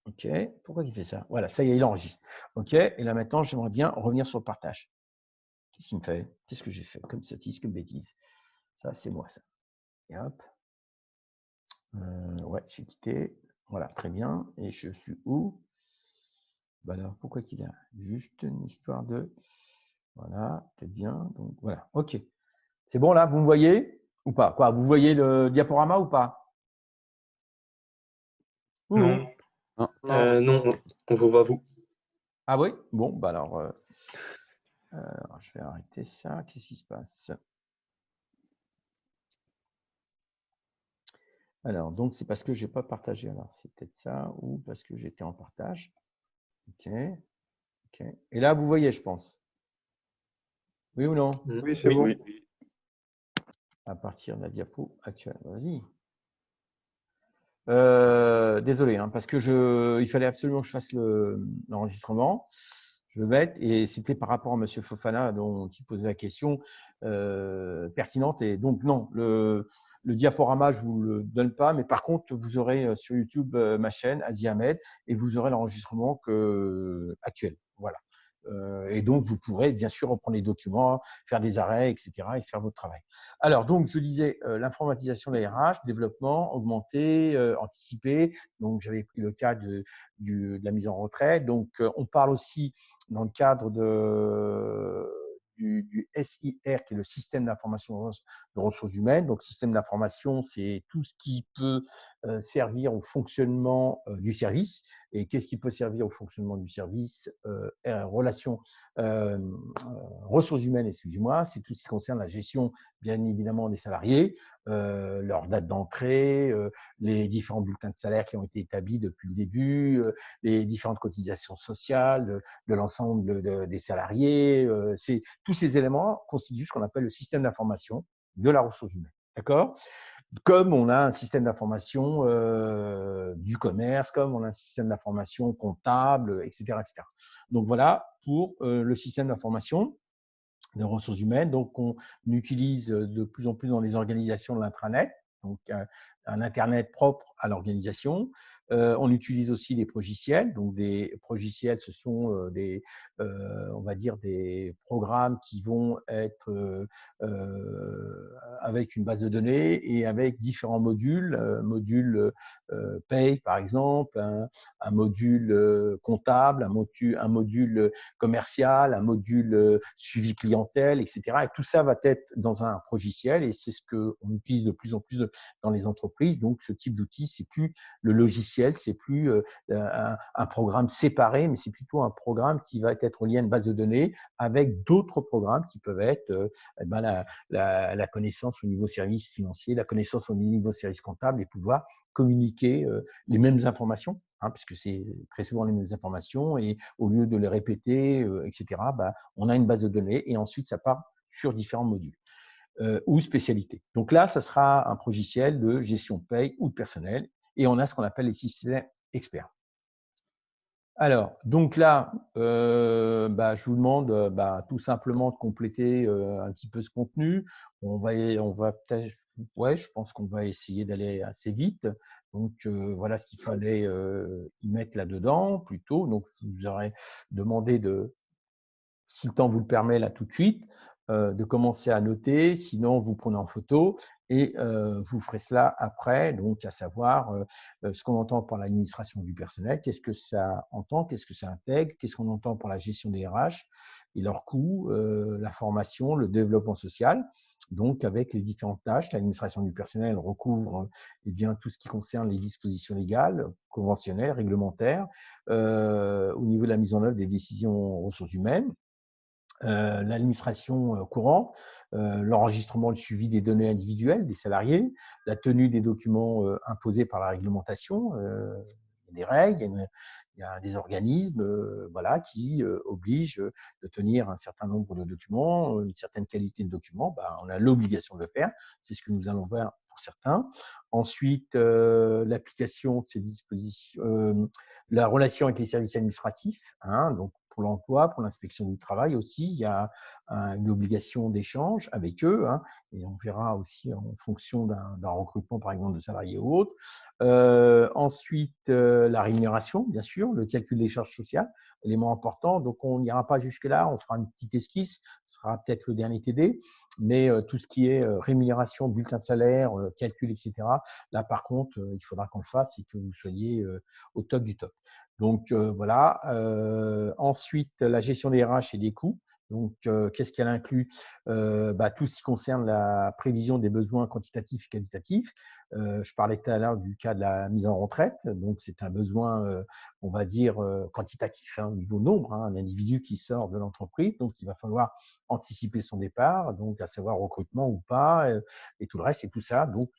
OK. Pourquoi il fait ça? Voilà, ça y est, il enregistre. OK. Et là maintenant, j'aimerais bien revenir sur le partage. Qu'est-ce qu'il me fait? Qu'est-ce que j'ai fait comme sottise, comme bêtise? Ça, c'est moi, ça. Et hop. Ouais, j'ai quitté. Voilà, très bien. Et je suis où? Bah alors, pourquoi qu'il a juste une histoire de. Voilà, peut-être bien. Donc voilà, OK. C'est bon là, vous me voyez ou pas? Quoi, vous voyez le diaporama ou pas? Non, Ouh. non, on vous voit vous. Ah oui? Bon, bah alors je vais arrêter ça. Qu'est-ce qui se passe? Alors, donc c'est parce que j'ai pas partagé. Alors, c'est peut-être ça ou parce que j'étais en partage. OK, OK. Et là, vous voyez, je pense. Oui ou non? Oui, c'est Oui, bon. oui. À partir de la diapo actuelle. Vas-y. Désolé, hein, parce que il fallait absolument que je fasse l'enregistrement. Je vais mettre, et c'était par rapport à Monsieur Fofana, dont il posait la question pertinente. Et donc, non, le diaporama, je vous le donne pas, mais par contre, vous aurez sur YouTube ma chaîne, Asie Ahmed, et vous aurez l'enregistrement actuel. Voilà. Et donc, vous pourrez bien sûr reprendre les documents, faire des arrêts, etc., et faire votre travail. Alors, donc, je disais l'informatisation de la RH, développement, augmenter, anticiper. Donc, j'avais pris le cas de la mise en retrait. Donc, on parle aussi dans le cadre du SIR, qui est le système d'information de ressources humaines. Donc, système d'information, c'est tout ce qui peut servir au fonctionnement du service. Et qu'est-ce qui peut servir au fonctionnement du service? Relations, ressources humaines, excusez-moi, c'est tout ce qui concerne la gestion, bien évidemment, des salariés, leur date d'entrée, les différents bulletins de salaire qui ont été établis depuis le début, les différentes cotisations sociales de l'ensemble des salariés. Tous ces éléments constituent ce qu'on appelle le système d'information de la ressource humaine. D'accord? Comme on a un système d'information du commerce, comme on a un système d'information comptable, etc., etc. Donc voilà pour le système d'information des ressources humaines. Donc, on utilise de plus en plus dans les organisations de l'intranet, donc un Internet propre à l'organisation. On utilise aussi des progiciels. Donc, des progiciels, ce sont on va dire, des programmes qui vont être avec une base de données et avec différents modules, module paye par exemple, un module comptable, un module commercial, un module suivi clientèle, etc. Et tout ça va être dans un logiciel et c'est ce qu'on utilise de plus en plus dans les entreprises. Donc, ce type d'outil, c'est plus le logiciel, c'est plus un programme séparé, mais c'est plutôt un programme qui va être lié à une base de données avec d'autres programmes qui peuvent être la connaissance au niveau service financier, la connaissance au niveau service comptable et pouvoir communiquer les mêmes informations, puisque c'est très souvent les mêmes informations, et au lieu de les répéter, etc., on a une base de données et ensuite ça part sur différents modules ou spécialités. Donc là, ça sera un logiciel de gestion de paye ou de personnel et on a ce qu'on appelle les systèmes experts. Alors, donc là, je vous demande tout simplement de compléter un petit peu ce contenu. On va peut-être, ouais, je pense qu'on va essayer d'aller assez vite. Donc, voilà ce qu'il fallait y mettre là-dedans plutôt. Donc, je vous aurais demandé si le temps vous le permet là tout de suite, de commencer à noter. Sinon, vous prenez en photo et vous ferez cela après, donc à savoir ce qu'on entend par l'administration du personnel, qu'est-ce que ça entend, qu'est-ce que ça intègre, qu'est-ce qu'on entend par la gestion des RH et leurs coûts, la formation, le développement social. Donc, avec les différentes tâches, l'administration du personnel recouvre eh bien, tout ce qui concerne les dispositions légales, conventionnelles, réglementaires, au niveau de la mise en œuvre des décisions ressources humaines. L'administration courante, l'enregistrement, le suivi des données individuelles des salariés, la tenue des documents imposés par la réglementation. Il y a des règles, il y a des organismes voilà, qui obligent de tenir un certain nombre de documents, une certaine qualité de documents. On a l'obligation de le faire. C'est ce que nous allons voir pour certains. Ensuite, l'application de ces dispositions, la relation avec les services administratifs, donc pour l'emploi, pour l'inspection du travail aussi, il y a une obligation d'échange avec eux, et on verra aussi en fonction d'un recrutement, par exemple, de salariés ou autre. Ensuite, la rémunération, bien sûr, le calcul des charges sociales, élément important. Donc, on n'ira pas jusque-là, on fera une petite esquisse, ce sera peut-être le dernier TD, mais tout ce qui est rémunération, bulletin de salaire, calcul, etc., là, par contre, il faudra qu'on le fasse et que vous soyez au top du top. Donc, voilà. Ensuite, la gestion des RH et des coûts. Donc, qu'est-ce qu'elle inclut? Tout ce qui concerne la prévision des besoins quantitatifs et qualitatifs. Je parlais tout à l'heure du cas de la mise en retraite. Donc, c'est un besoin, on va dire, quantitatif, au niveau nombre, un individu qui sort de l'entreprise. Donc, il va falloir anticiper son départ, donc à savoir recrutement ou pas, et tout le reste, et tout ça. Donc,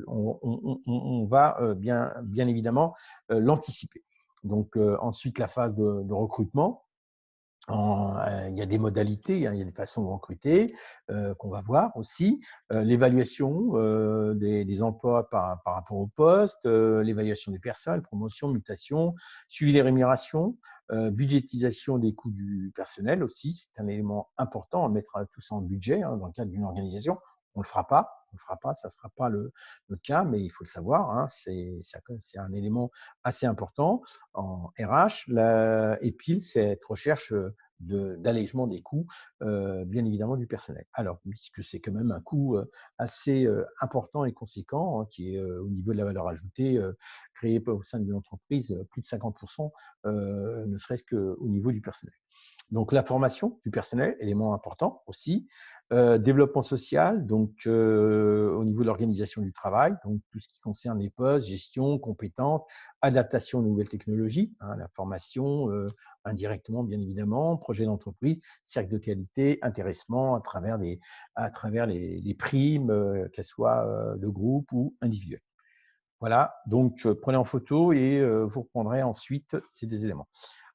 on va bien évidemment l'anticiper. Donc, ensuite, la phase de recrutement. Il y a des modalités, il y a des façons de recruter qu'on va voir aussi. L'évaluation des emplois par rapport au poste, l'évaluation des personnes, promotion, mutation, suivi des rémunérations, budgétisation des coûts du personnel aussi. C'est un élément important. On mettra tout ça en budget dans le cadre d'une organisation. On ne le fera pas. On le fera pas, ça ne sera pas le cas, mais il faut le savoir. C'est un élément assez important en RH. Et puis, cette recherche d'allègement des coûts, bien évidemment, du personnel. Alors, puisque c'est quand même un coût assez important et conséquent, qui est au niveau de la valeur ajoutée, créé au sein de l'entreprise, plus de 50%, ne serait-ce qu'au niveau du personnel. Donc, la formation du personnel, élément important aussi. Développement social, donc au niveau de l'organisation du travail, donc tout ce qui concerne les postes, gestion, compétences, adaptation aux nouvelles technologies, la formation indirectement, bien évidemment, projet d'entreprise, cercle de qualité, intéressement à travers les primes, qu'elles soient de groupe ou individuelles. Voilà, donc prenez en photo et vous reprendrez ensuite ces deux éléments.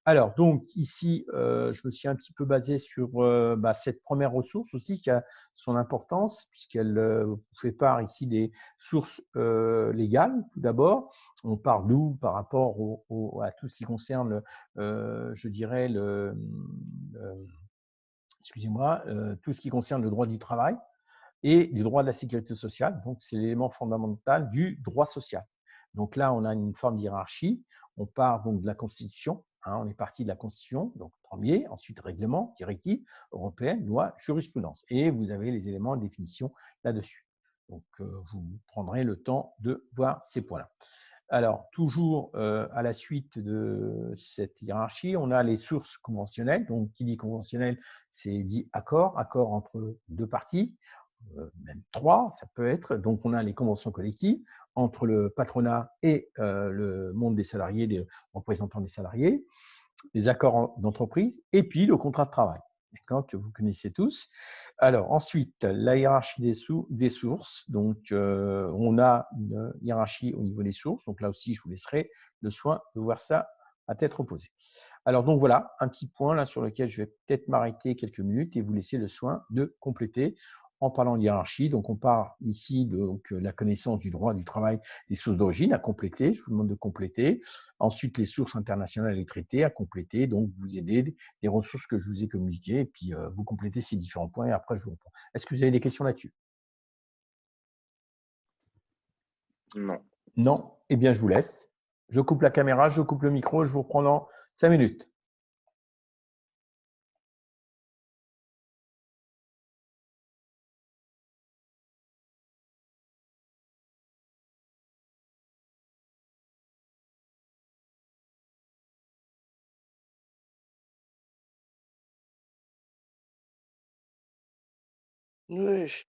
Alors, donc ici, je me suis un petit peu basé sur cette première ressource aussi qui a son importance puisqu'elle fait part ici des sources légales. Tout d'abord, on part d'où par rapport à tout ce qui concerne, je dirais, excusez-moi, tout ce qui concerne le droit du travail et du droit de la sécurité sociale. Donc, c'est l'élément fondamental du droit social. Donc là, on a une forme de hiérarchie. On part donc de la Constitution. On est parti de la Constitution, donc premier, ensuite règlement, directive européenne, loi, jurisprudence. Et vous avez les éléments de définition là-dessus. Donc, vous prendrez le temps de voir ces points-là. Alors, toujours à la suite de cette hiérarchie, on a les sources conventionnelles. Donc, qui dit conventionnel, c'est dit accord, accord entre deux parties, même trois, ça peut être. Donc, on a les conventions collectives entre le patronat et le monde des salariés, des représentants des salariés, les accords d'entreprise, et puis le contrat de travail, que vous connaissez tous. Alors, ensuite, la hiérarchie des sources. Donc, on a une hiérarchie au niveau des sources. Donc, là aussi, je vous laisserai le soin de voir ça à tête reposée. Alors, donc voilà, un petit point là sur lequel je vais peut-être m'arrêter quelques minutes et vous laisser le soin de compléter en parlant de hiérarchie. Donc, on part ici de la connaissance du droit du travail des sources d'origine à compléter. Je vous demande de compléter. Ensuite, les sources internationales et traitées à compléter. Donc, vous aidez les ressources que je vous ai communiquées et puis vous complétez ces différents points et après, je vous reprends. Est-ce que vous avez des questions là-dessus? Non. Non? Eh bien, je vous laisse. Je coupe la caméra, je coupe le micro, je vous reprends dans 5 minutes. Wesh.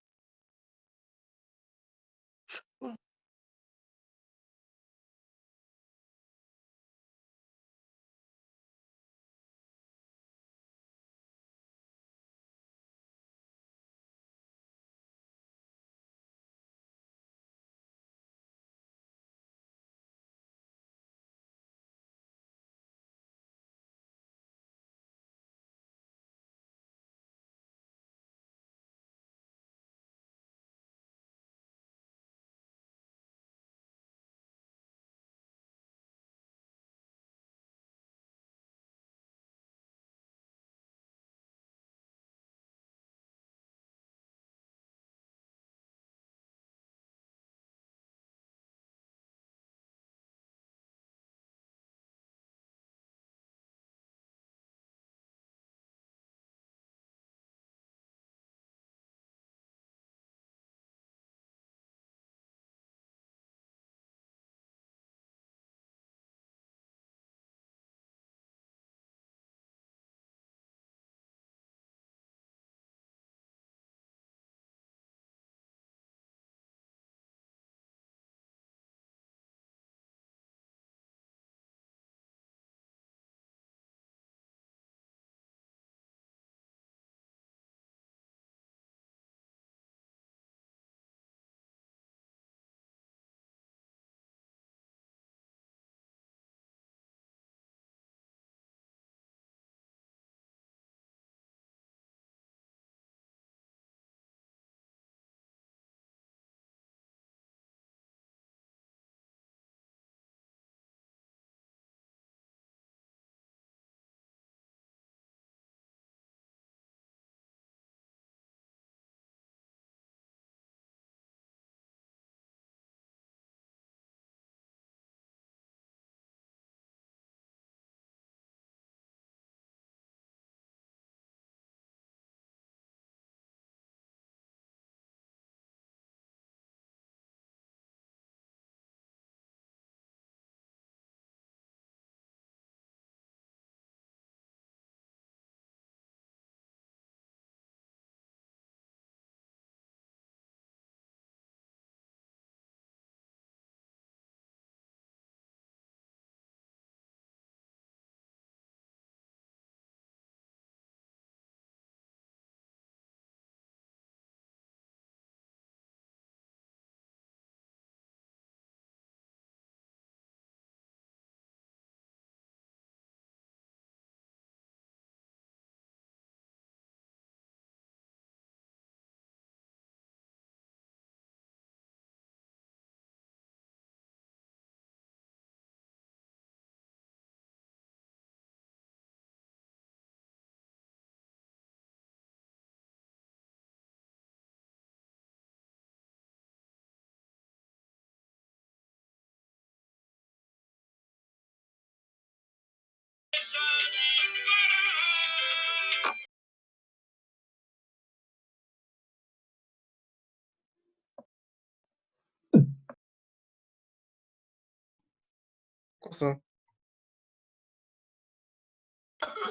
ça.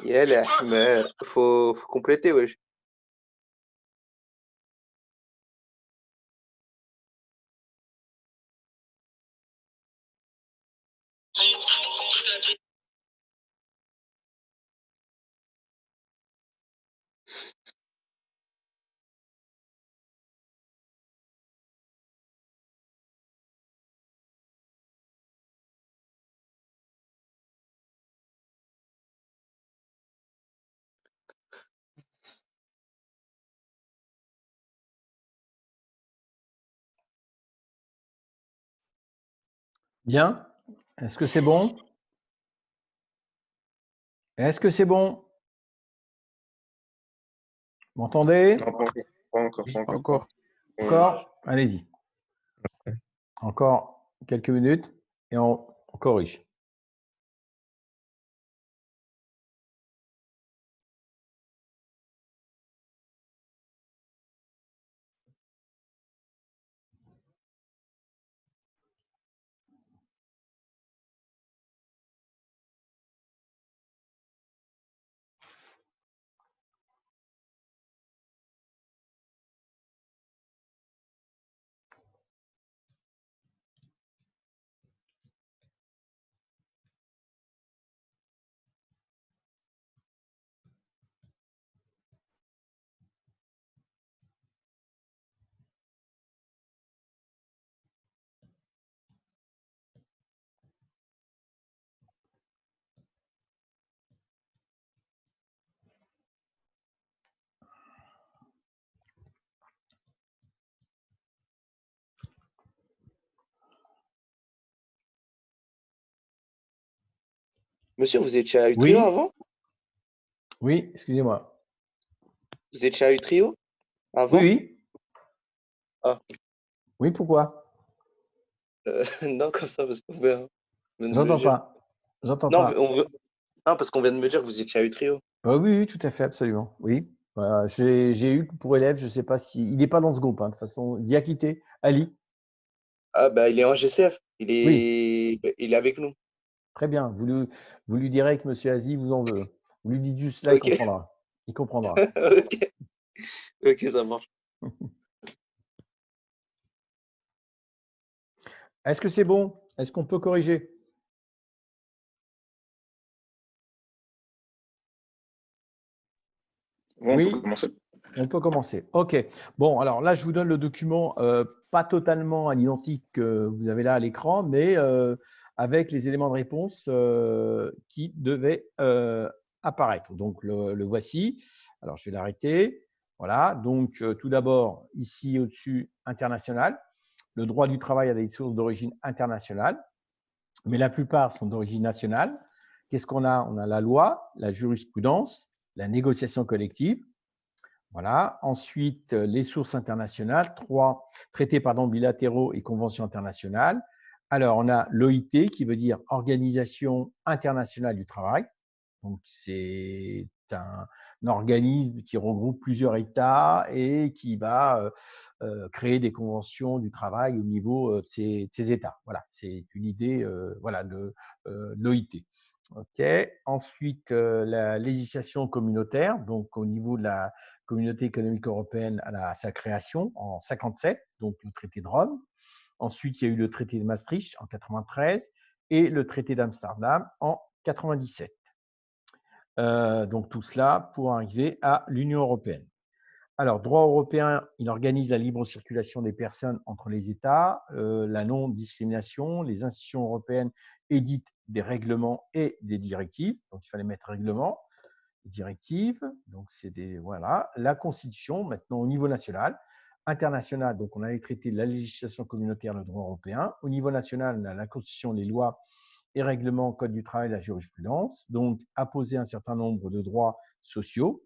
يا حمار faut compléter wesh. Bien. Est-ce que c'est bon? Est-ce que c'est bon? Non, M'entendez? pas encore, pas encore, pas Oui. encore, pas Encore. encore. Ouais. Encore? Allez-y. Encore quelques minutes et on corrige. Monsieur, vous étiez à Utrio Oui? avant? Oui, excusez-moi. Vous étiez à Utrio Oui, avant? oui. Ah, Oui, pourquoi? non, comme ça, parce qu'on vient de me J'entends dire. pas. J'entends Non, pas. non, parce qu'on vient de me dire que vous étiez à Utrio. Oui, oui, tout à fait, absolument. Oui. J'ai eu pour élève, je ne sais pas si. Il n'est pas dans ce groupe, hein, de toute façon. Il y a quitté. Ali? Ah, bah, il est en GCF. Oui, Il est avec nous. très bien. Vous lui direz que Monsieur Aziz vous en veut. Vous lui dites juste là, il Ok, comprendra. Il comprendra. ok, ok, ça marche. Est-ce que c'est bon? Est-ce qu'on peut corriger? Bon, on peut Oui, commencer. on peut commencer. OK. Bon, alors là, je vous donne le document, pas totalement à l'identique que vous avez là à l'écran, mais avec les éléments de réponse qui devaient apparaître. Donc, le voici. Alors, je vais l'arrêter. Voilà. Donc, tout d'abord, ici au-dessus, international. Le droit du travail a des sources d'origine internationale, mais la plupart sont d'origine nationale. Qu'est-ce qu'on a? On a la loi, la jurisprudence, la négociation collective. Voilà. Ensuite, les sources internationales, traités bilatéraux et conventions internationales. Alors, on a l'OIT qui veut dire Organisation internationale du travail. Donc, c'est un organisme qui regroupe plusieurs États et qui va créer des conventions du travail au niveau de ces États. Voilà, c'est une idée voilà, de l'OIT. OK. Ensuite, la législation communautaire, donc au niveau de la Communauté économique européenne à sa création en 57, donc le traité de Rome. Ensuite, il y a eu le traité de Maastricht en 93 et le traité d'Amsterdam en 97. Donc tout cela pour arriver à l'Union européenne. Alors, droit européen, il organise la libre circulation des personnes entre les États, la non-discrimination, les institutions européennes éditent des règlements et des directives. Donc, il fallait mettre règlement, directives. Donc, c'est des voilà. La Constitution, maintenant au niveau national, international. Donc, on a les traités de la législation communautaire, le droit européen. Au niveau national, on a la Constitution, les lois et règlements, code du travail, la jurisprudence. Donc, apposer un certain nombre de droits sociaux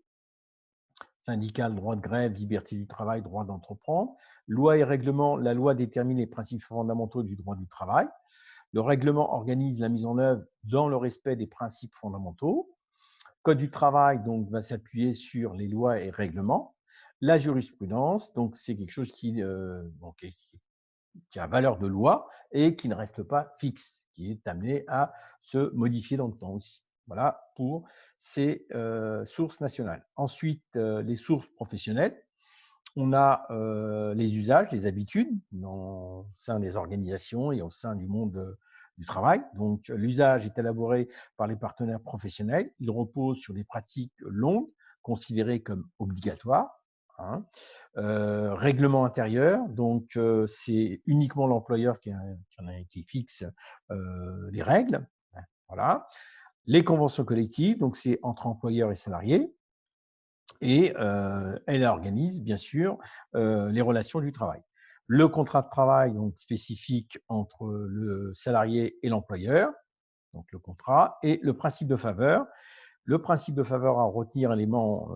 syndical, droit de grève, liberté du travail, droit d'entreprendre. Loi et règlement, la loi détermine les principes fondamentaux du droit du travail. Le règlement organise la mise en œuvre dans le respect des principes fondamentaux. Code du travail donc va s'appuyer sur les lois et règlements. La jurisprudence, donc c'est quelque chose qui qui a valeur de loi et qui ne reste pas fixe, qui est amené à se modifier dans le temps aussi. Voilà pour ces sources nationales. Ensuite, les sources professionnelles. On a les usages, les habitudes au sein des organisations et au sein du monde du travail. Donc, l'usage est élaboré par les partenaires professionnels. Il repose sur des pratiques longues, considérées comme obligatoires. Hein. Règlement intérieur, donc c'est uniquement l'employeur qui fixe les règles. Voilà. Les conventions collectives, donc c'est entre employeurs et salariés. Et elle organise bien sûr les relations du travail. Le contrat de travail donc spécifique entre le salarié et l'employeur, donc le contrat, et le principe de faveur. Le principe de faveur à retenir, élément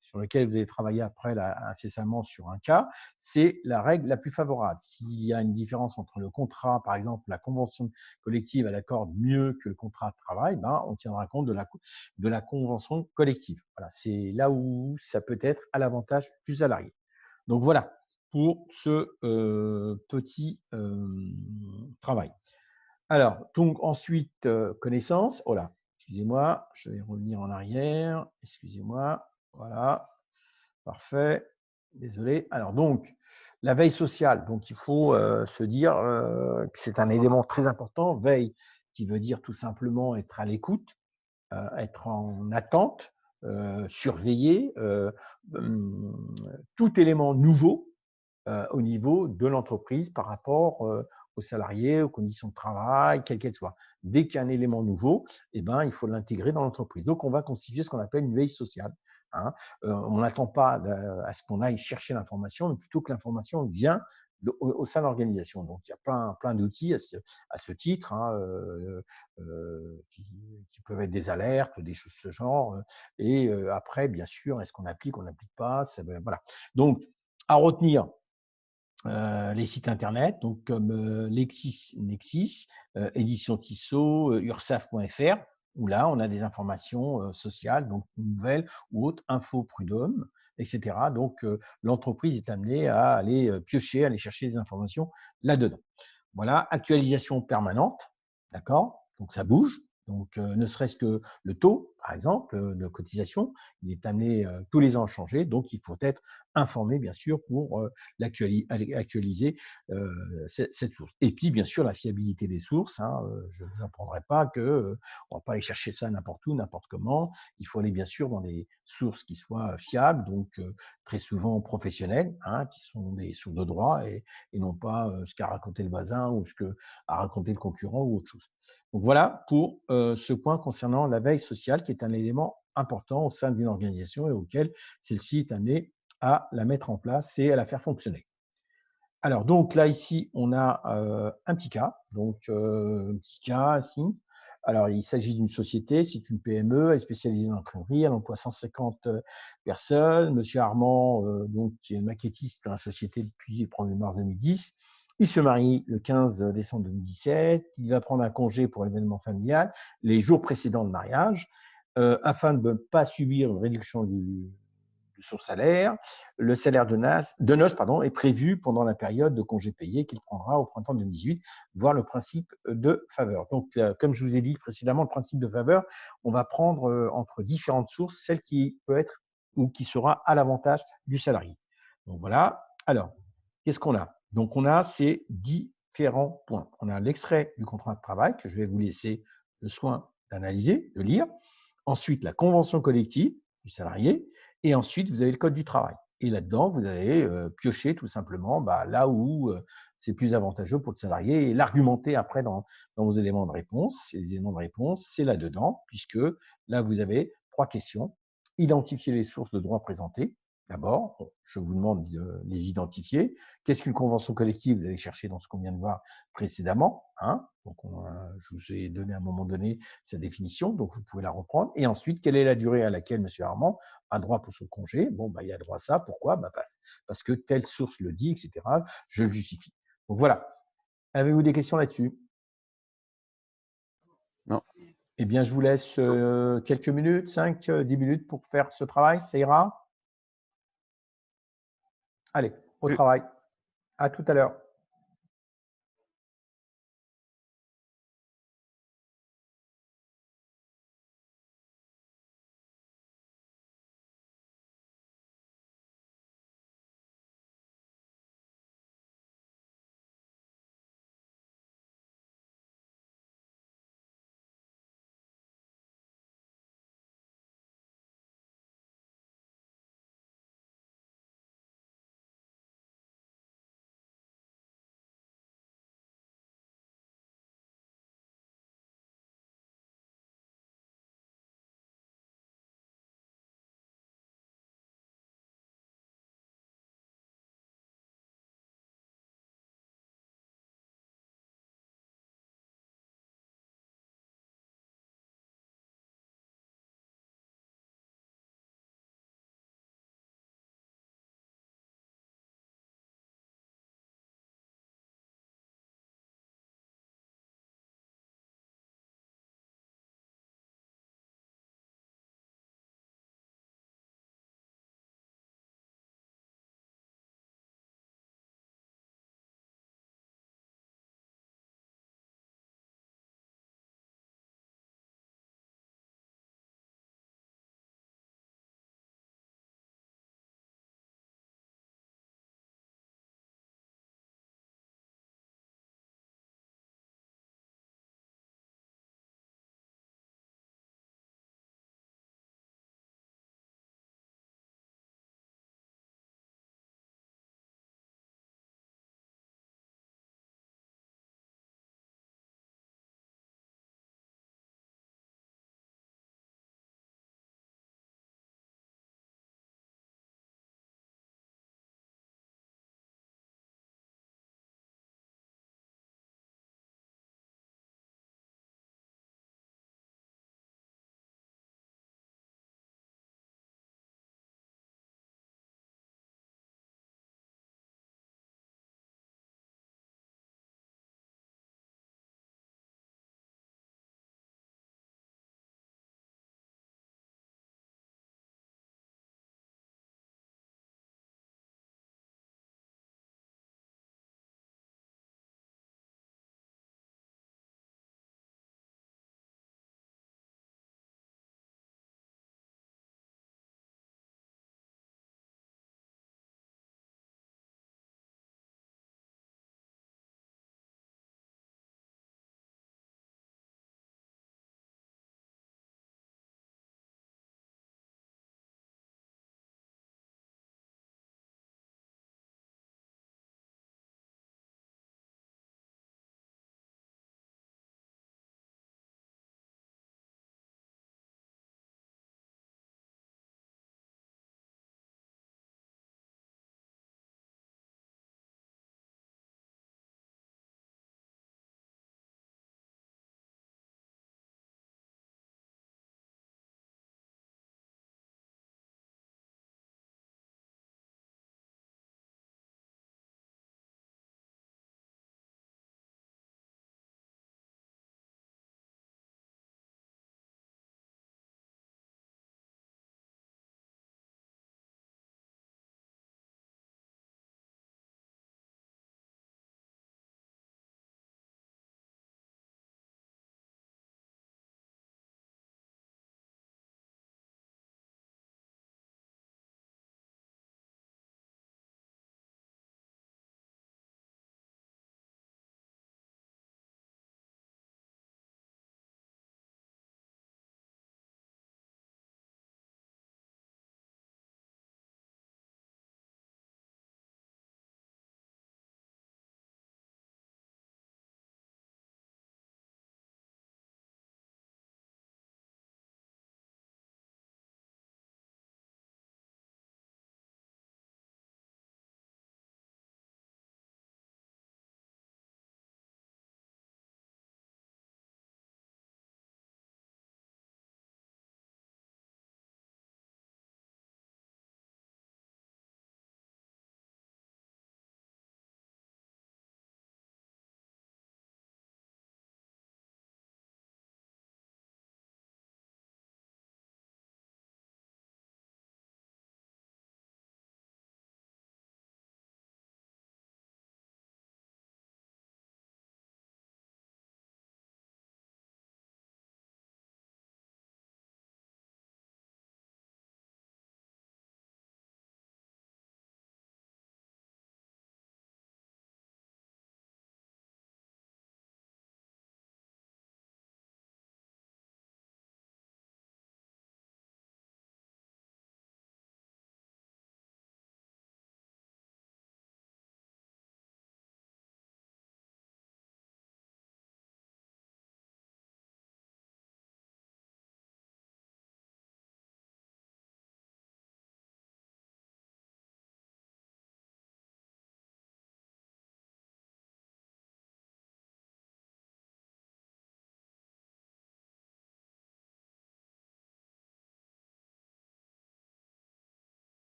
sur lequel vous allez travailler après incessamment sur un cas, c'est la règle la plus favorable. S'il y a une différence entre le contrat, par exemple, la convention collective, elle accorde mieux que le contrat de travail, ben, on tiendra compte de la convention collective. Voilà, c'est là où ça peut être à l'avantage du salarié. Donc voilà pour ce petit travail. Alors, donc ensuite, connaissance. Oh là, excusez-moi, je vais revenir en arrière. Excusez-moi. Voilà, parfait. Désolé. Alors donc, la veille sociale. Donc, il faut se dire que c'est un élément très important. Veille, qui veut dire tout simplement être à l'écoute, être en attente, surveiller tout élément nouveau au niveau de l'entreprise par rapport aux salariés, aux conditions de travail, quelles qu'elles soient. Dès qu'il y a un élément nouveau, eh ben, il faut l'intégrer dans l'entreprise. Donc, on va constituer ce qu'on appelle une veille sociale. Hein. On n'attend pas à ce qu'on aille chercher l'information, mais plutôt que l'information vient au sein de l'organisation. Donc, il y a plein d'outils à ce titre, hein, qui peuvent être des alertes, des choses de ce genre. Et après, bien sûr, est-ce qu'on applique, on n'applique pas, voilà. Donc, à retenir, les sites internet, donc comme Nexis, Édition Tissot, Ursaf.fr, où là, on a des informations sociales, donc nouvelles ou autres, infos Prud'homme, etc. Donc, l'entreprise est amenée à aller piocher, aller chercher des informations là-dedans. Voilà, actualisation permanente, d'accord? Donc ça bouge. Donc, ne serait-ce que le taux, par exemple, de cotisation, il est amené tous les ans à changer. Donc, il faut être informé, bien sûr, pour actualiser cette source. Et puis, bien sûr, la fiabilité des sources. Hein, je ne vous apprendrai pas que on ne va pas aller chercher ça n'importe où, n'importe comment. Il faut aller, bien sûr, dans des sources qui soient fiables, donc très souvent professionnelles, hein, qui sont des sources de droit et non pas ce qu'a raconté le voisin ou ce qu'a raconté le concurrent ou autre chose. Donc voilà pour ce point concernant la veille sociale qui est un élément important au sein d'une organisation et auquel celle-ci est amenée à la mettre en place et à la faire fonctionner. Alors donc là ici on a un petit cas, donc un petit cas ici. Alors il s'agit d'une société, c'est une PME, elle est spécialisée dans l'imprimerie, elle emploie 150 personnes. Monsieur Armand, donc qui est maquettiste dans la société depuis le 1er mars 2010. Il se marie le 15 décembre 2017. Il va prendre un congé pour événement familial les jours précédents le mariage, afin de ne pas subir une réduction de son salaire. Le salaire de noces pardon, est prévu pendant la période de congé payé qu'il prendra au printemps 2018, voire le principe de faveur. Donc, comme je vous ai dit précédemment, le principe de faveur, on va prendre entre différentes sources, celle qui peut être ou qui sera à l'avantage du salarié. Donc voilà. Alors, qu'est-ce qu'on a? Donc, on a ces différents points. On a l'extrait du contrat de travail que je vais vous laisser le soin d'analyser, de lire. Ensuite, la convention collective du salarié. Et ensuite, vous avez le code du travail. Et là-dedans, vous allez piocher tout simplement là où c'est plus avantageux pour le salarié et l'argumenter après dans vos éléments de réponse. Ces éléments de réponse, c'est là-dedans, puisque là, vous avez 3 questions. Identifier les sources de droits présentées. D'abord, je vous demande de les identifier. Qu'est-ce qu'une convention collective? Vous allez chercher dans ce qu'on vient de voir précédemment. Hein. Donc, je vous ai donné à un moment donné sa définition, donc vous pouvez la reprendre. Et ensuite, quelle est la durée à laquelle M. Armand a droit pour son congé? Bon, il a droit à ça. Pourquoi? Parce que telle source le dit, etc. Je le justifie. Donc voilà. Avez-vous des questions là-dessus? Non. Eh bien, je vous laisse quelques minutes, 5, 10 minutes pour faire ce travail. Ça ira? Allez, au Oui. travail. À tout à l'heure.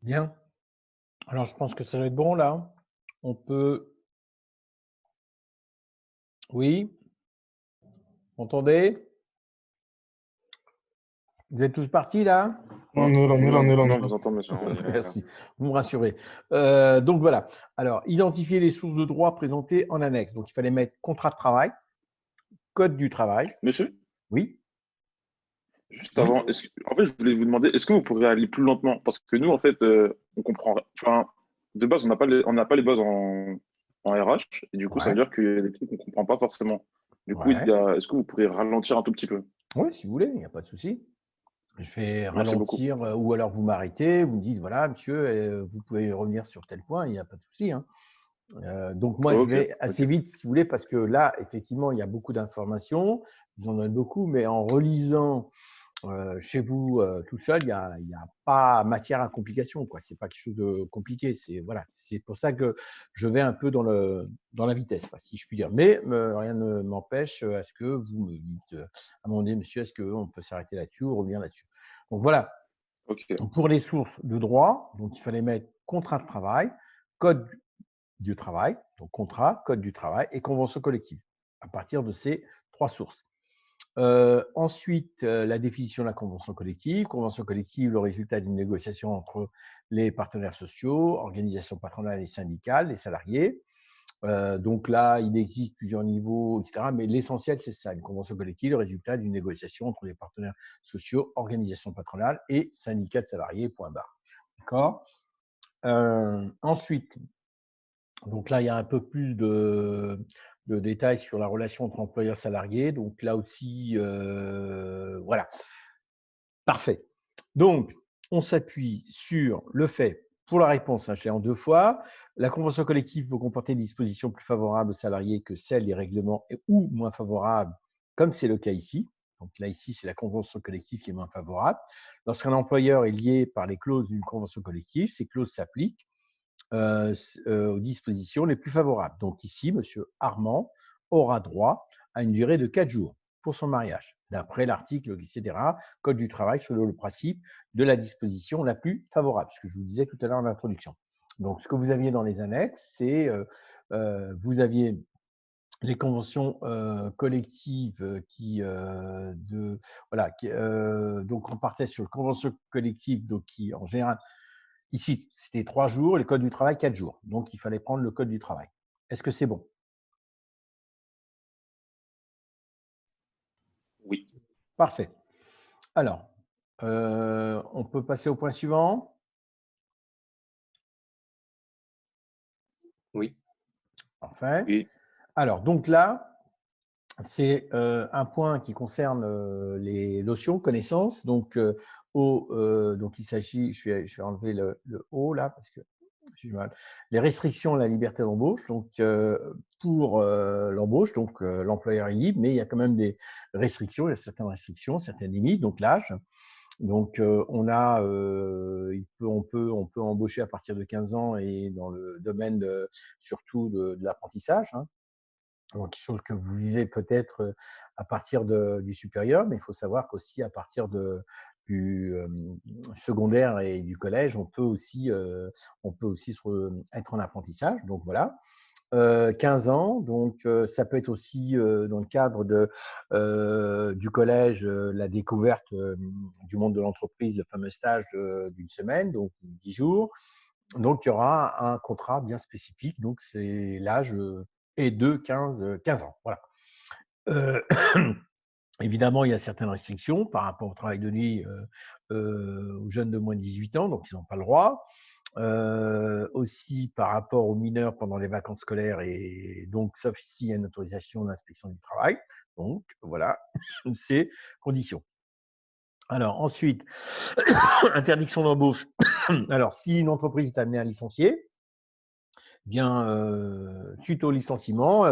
Bien. Alors, je pense que ça doit être bon là. On peut. Oui, vous m'entendez? Vous êtes tous partis là? On vous entend, monsieur. Non, on est là. Merci, vous me rassurez. Donc voilà. Alors, identifier les sources de droit présentées en annexe. Donc, il fallait mettre contrat de travail, code du travail. Monsieur, Oui, juste oui, avant, en fait, je voulais vous demander, est-ce que vous pourriez aller plus lentement? Parce que nous, en fait, on comprend. Enfin, de base, on n'a pas les bases en RH, et du coup, ça veut ouais, dire qu'il y a des trucs qu'on ne comprend pas forcément. Du coup, ouais. est-ce que vous pourriez ralentir un tout petit peu? Oui, si vous voulez, il n'y a pas de souci. Je vais Merci beaucoup. ralentir ou alors vous m'arrêtez, vous me dites voilà, monsieur, vous pouvez revenir sur tel point, il n'y a pas de souci, hein. Donc moi, je Ok, vais assez ok. vite, si vous voulez, parce que là, effectivement, il y a beaucoup d'informations. Vous en donne beaucoup, mais en relisant chez vous tout seul, il y a pas matière à complication, quoi. C'est pas quelque chose de compliqué. C'est voilà, c'est pour ça que je vais un peu dans la vitesse, quoi, si je puis dire. Mais rien ne m'empêche à ce que vous me dites à un moment donné, monsieur, est-ce qu'on peut s'arrêter là-dessus ou revenir là-dessus. Donc voilà. Ok. Donc, pour les sources de droit, donc il fallait mettre contrat de travail, code du travail, donc contrat, code du travail et convention collective, à partir de ces trois sources. Ensuite, la définition de la convention collective. Convention collective, le résultat d'une négociation entre les partenaires sociaux, organisations patronales et syndicales, les salariés. Donc là, il existe plusieurs niveaux, etc. Mais l'essentiel, c'est ça, une convention collective, le résultat d'une négociation entre les partenaires sociaux, organisations patronales et syndicats de salariés, point barre. D'accord. Ensuite, donc là, il y a un peu plus de détails sur la relation entre employeur-salarié. Donc là aussi, voilà, parfait. Donc, on s'appuie sur le fait, pour la réponse, hein, je l'ai en deux fois, la convention collective peut comporter des dispositions plus favorables aux salariés que celles des règlements ou moins favorables, comme c'est le cas ici. Donc là, ici, c'est la convention collective qui est moins favorable. Lorsqu'un employeur est lié par les clauses d'une convention collective, ces clauses s'appliquent aux dispositions les plus favorables. Donc ici, monsieur Armand aura droit à une durée de 4 jours pour son mariage, d'après l'article, etc., Code du travail, selon le principe de la disposition la plus favorable, ce que je vous disais tout à l'heure en introduction. Donc, ce que vous aviez dans les annexes, c'est vous aviez les conventions collectives voilà, donc on partait sur les conventions collectives, donc qui en général. Ici, c'était 3 jours, le code du travail, 4 jours. Donc, il fallait prendre le code du travail. Est-ce que c'est bon? Oui. Parfait. Alors, on peut passer au point suivant? Oui. Parfait. Oui. Alors, donc là, c'est un point qui concerne les notions, connaissances. Donc, donc il s'agit, je vais enlever le haut là, parce que j'ai du mal. Les restrictions à la liberté d'embauche, donc pour l'embauche, donc l'employeur est libre, mais il y a quand même des restrictions, il y a certaines restrictions, certaines limites, donc l'âge. Donc on peut embaucher à partir de 15 ans et dans le domaine surtout de l'apprentissage, hein. Donc, quelque chose que vous vivez peut-être à partir du supérieur, mais il faut savoir qu'aussi à partir du secondaire et du collège, on peut aussi être en apprentissage. Donc voilà. 15 ans, donc ça peut être aussi dans le cadre du collège, la découverte du monde de l'entreprise, le fameux stage d'une semaine, donc 10 jours. Donc il y aura un contrat bien spécifique, donc c'est l'âge est de 15 ans. Voilà. Euh, Évidemment, il y a certaines restrictions par rapport au travail de nuit aux jeunes de moins de 18 ans, donc ils n'ont pas le droit. Aussi par rapport aux mineurs pendant les vacances scolaires, et donc sauf s'il y a une autorisation d'inspection du travail. Donc voilà, ces conditions. Alors ensuite, interdiction d'embauche. Alors si une entreprise est amenée à licencier, bien suite au licenciement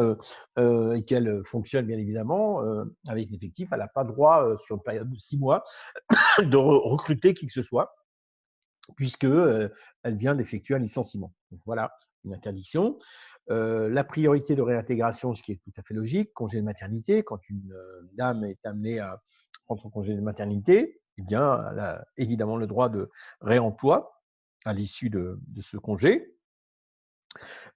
et qu'elle fonctionne bien évidemment avec l'effectif, elle n'a pas droit sur une période de 6 mois de recruter qui que ce soit, puisque elle vient d'effectuer un licenciement. Donc voilà, une interdiction. La priorité de réintégration, ce qui est tout à fait logique, congé de maternité, quand une dame est amenée à prendre son congé de maternité, eh bien, elle a évidemment le droit de réemploi. à l'issue de ce congé.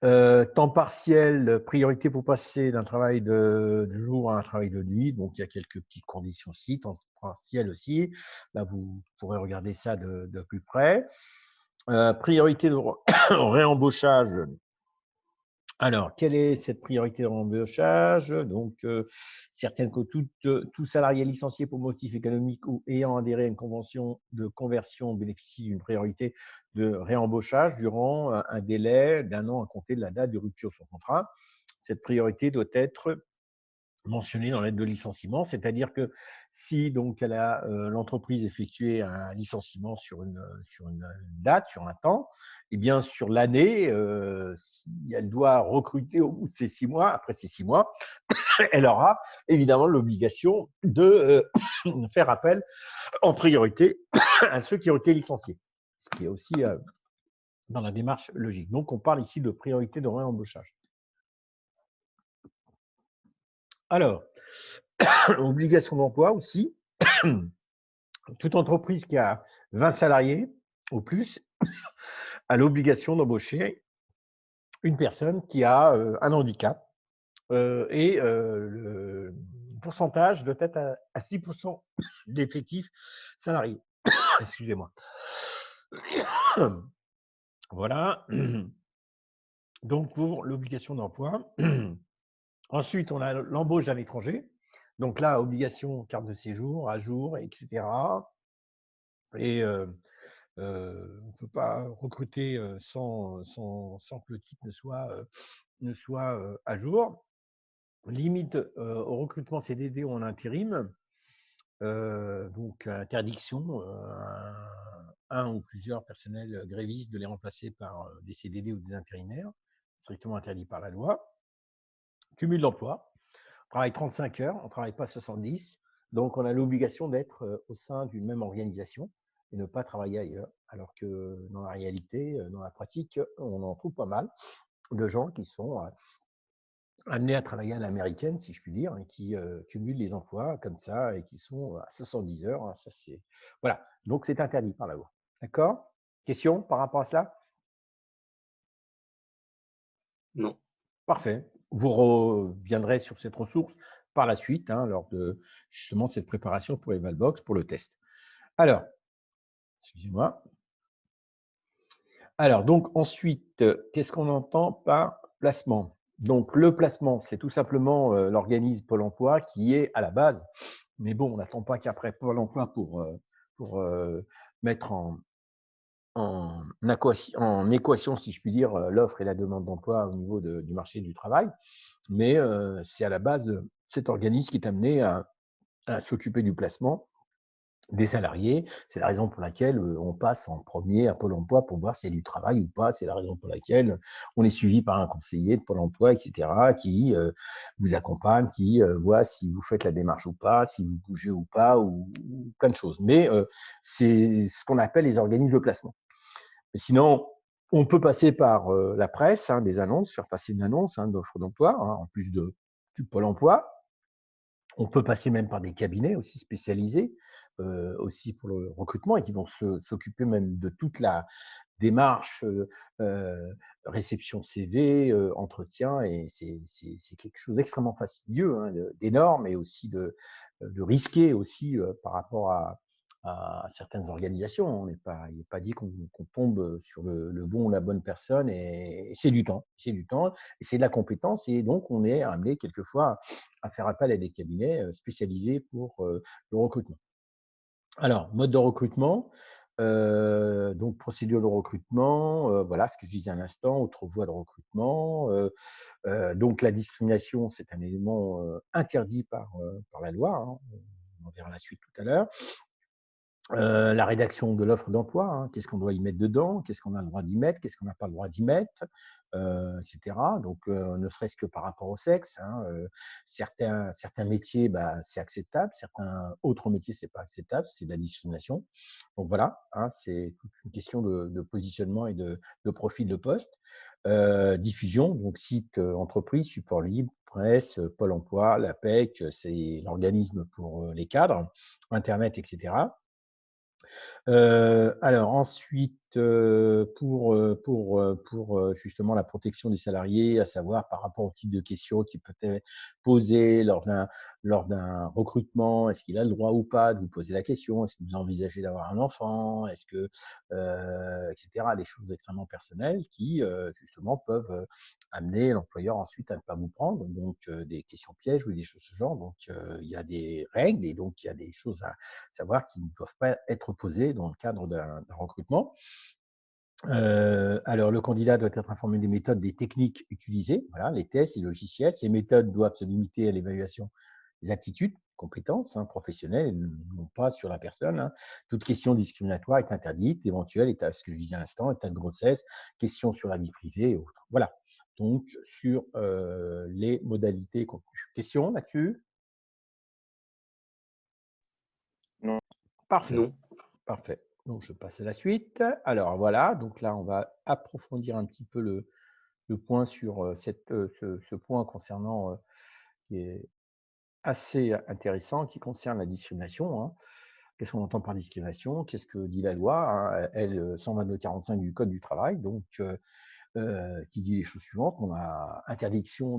Temps partiel, priorité pour passer d'un travail de jour à un travail de nuit. Donc, il y a quelques petites conditions aussi. Temps partiel aussi. Là, vous pourrez regarder ça de plus près. Priorité de réembauchage. Alors, quelle est cette priorité de réembauchage? Donc, certaines que tout salarié licencié pour motif économique ou ayant adhéré à une convention de conversion bénéficie d'une priorité de réembauchage durant un délai d'1 an à compter de la date de rupture de son contrat. Cette priorité doit être mentionné dans l'aide de licenciement, c'est-à-dire que si donc l'entreprise effectué un licenciement sur une date, sur un temps, et bien sur l'année, si elle doit recruter au bout de ces 6 mois, après ces 6 mois, elle aura évidemment l'obligation de faire appel en priorité à ceux qui ont été licenciés, ce qui est aussi dans la démarche logique. Donc on parle ici de priorité de réembauchage. Alors, obligation d'emploi aussi. Toute entreprise qui a 20 salariés ou plus a l'obligation d'embaucher une personne qui a un handicap et le pourcentage doit être à 6% d'effectifs salariés. Excusez-moi. Voilà. Donc, pour l'obligation d'emploi. Ensuite, on a l'embauche d'un étranger. Donc là, obligation carte de séjour, à jour, etc. Et on ne peut pas recruter sans que le titre ne soit à jour. Limite au recrutement CDD ou en intérim. Donc, interdiction, un ou plusieurs personnels grévistes de les remplacer par des CDD ou des intérimaires, strictement interdit par la loi. Cumul d'emploi. On travaille 35 heures, on ne travaille pas 70. Donc, on a l'obligation d'être au sein d'une même organisation et ne pas travailler ailleurs. Alors que dans la réalité, dans la pratique, on en trouve pas mal de gens qui sont amenés à travailler à l'américaine, si je puis dire, et qui cumulent les emplois comme ça et qui sont à 70 heures. Hein, ça, c'est... Voilà. Donc, c'est interdit par la loi. D'accord? Question par rapport à cela? Non. Parfait. Vous reviendrez sur cette ressource par la suite, hein, lors de justement cette préparation pour les Valbox, pour le test. Alors, excusez-moi. Alors, donc ensuite, qu'est-ce qu'on entend par placement? Donc, le placement, c'est tout simplement l'organisme Pôle emploi qui est à la base. Mais bon, on n'attend pas qu'après Pôle emploi pour mettre en équation, si je puis dire, l'offre et la demande d'emploi au niveau du marché du travail. Mais c'est à la base cet organisme qui est amené à s'occuper du placement des salariés. C'est la raison pour laquelle on passe en premier à Pôle emploi pour voir s'il y a du travail ou pas. C'est la raison pour laquelle on est suivi par un conseiller de Pôle emploi, etc., qui vous accompagne, qui voit si vous faites la démarche ou pas, si vous bougez ou pas, ou plein de choses. Mais c'est ce qu'on appelle les organismes de placement. Sinon, on peut passer par la presse, hein, des annonces, faire passer une annonce d'offre d'emploi, hein, en plus du Pôle emploi. On peut passer même par des cabinets aussi spécialisés, aussi pour le recrutement et qui vont s'occuper même de toute la démarche, réception CV, entretien, et c'est quelque chose d'extrêmement fastidieux, hein, d'énorme et aussi de risqué aussi par rapport à certaines organisations. Il n'est pas dit qu'on tombe sur le bon ou la bonne personne, et c'est du temps, et c'est de la compétence, et donc on est amené quelquefois à faire appel à des cabinets spécialisés pour le recrutement. Alors, mode de recrutement, donc procédure de recrutement, voilà ce que je disais à l'instant, autre voie de recrutement. Donc la discrimination, c'est un élément interdit par la loi, hein, on verra la suite tout à l'heure. La rédaction de l'offre d'emploi, hein, qu'est-ce qu'on doit y mettre dedans, qu'est-ce qu'on a le droit d'y mettre, qu'est-ce qu'on n'a pas le droit d'y mettre, etc. Donc, ne serait-ce que par rapport au sexe, hein, certains métiers, bah, c'est acceptable, certains autres métiers, c'est pas acceptable, c'est de la discrimination. Donc voilà, hein, c'est toute une question de positionnement et de profil de poste. Diffusion, donc site, entreprise, support libre, presse, Pôle emploi, l'APEC, c'est l'organisme pour les cadres, Internet, etc. Alors ensuite, pour justement la protection des salariés, à savoir par rapport au type de questions qui peut être posées lors d'un recrutement. Est-ce qu'il a le droit ou pas de vous poser la question? Est-ce que vous envisagez d'avoir un enfant? Est-ce que, etc. Des choses extrêmement personnelles qui, justement, peuvent amener l'employeur ensuite à ne pas vous prendre. Donc, des questions pièges ou des choses de ce genre. Donc, il y a des règles et donc il y a des choses à savoir qui ne doivent pas être posées dans le cadre d'un recrutement. Alors, le candidat doit être informé des méthodes, des techniques utilisées, voilà, les tests, les logiciels. Ces méthodes doivent se limiter à l'évaluation des aptitudes, compétences professionnelles, et non pas sur la personne. Toute question discriminatoire est interdite, éventuelle, ce que je disais à l'instant, état de grossesse, questions sur la vie privée et autres. Voilà, donc sur les modalités contenues. Questions là-dessus? Non. Parfait. Non. Parfait. Donc, je passe à la suite. Alors, voilà. Donc là, on va approfondir un petit peu le point sur ce point concernant, qui est assez intéressant, qui concerne la discrimination. Qu'est-ce qu'on entend par discrimination? Qu'est-ce que dit la loi, L 122-45 du Code du travail, donc, qui dit les choses suivantes. On a interdiction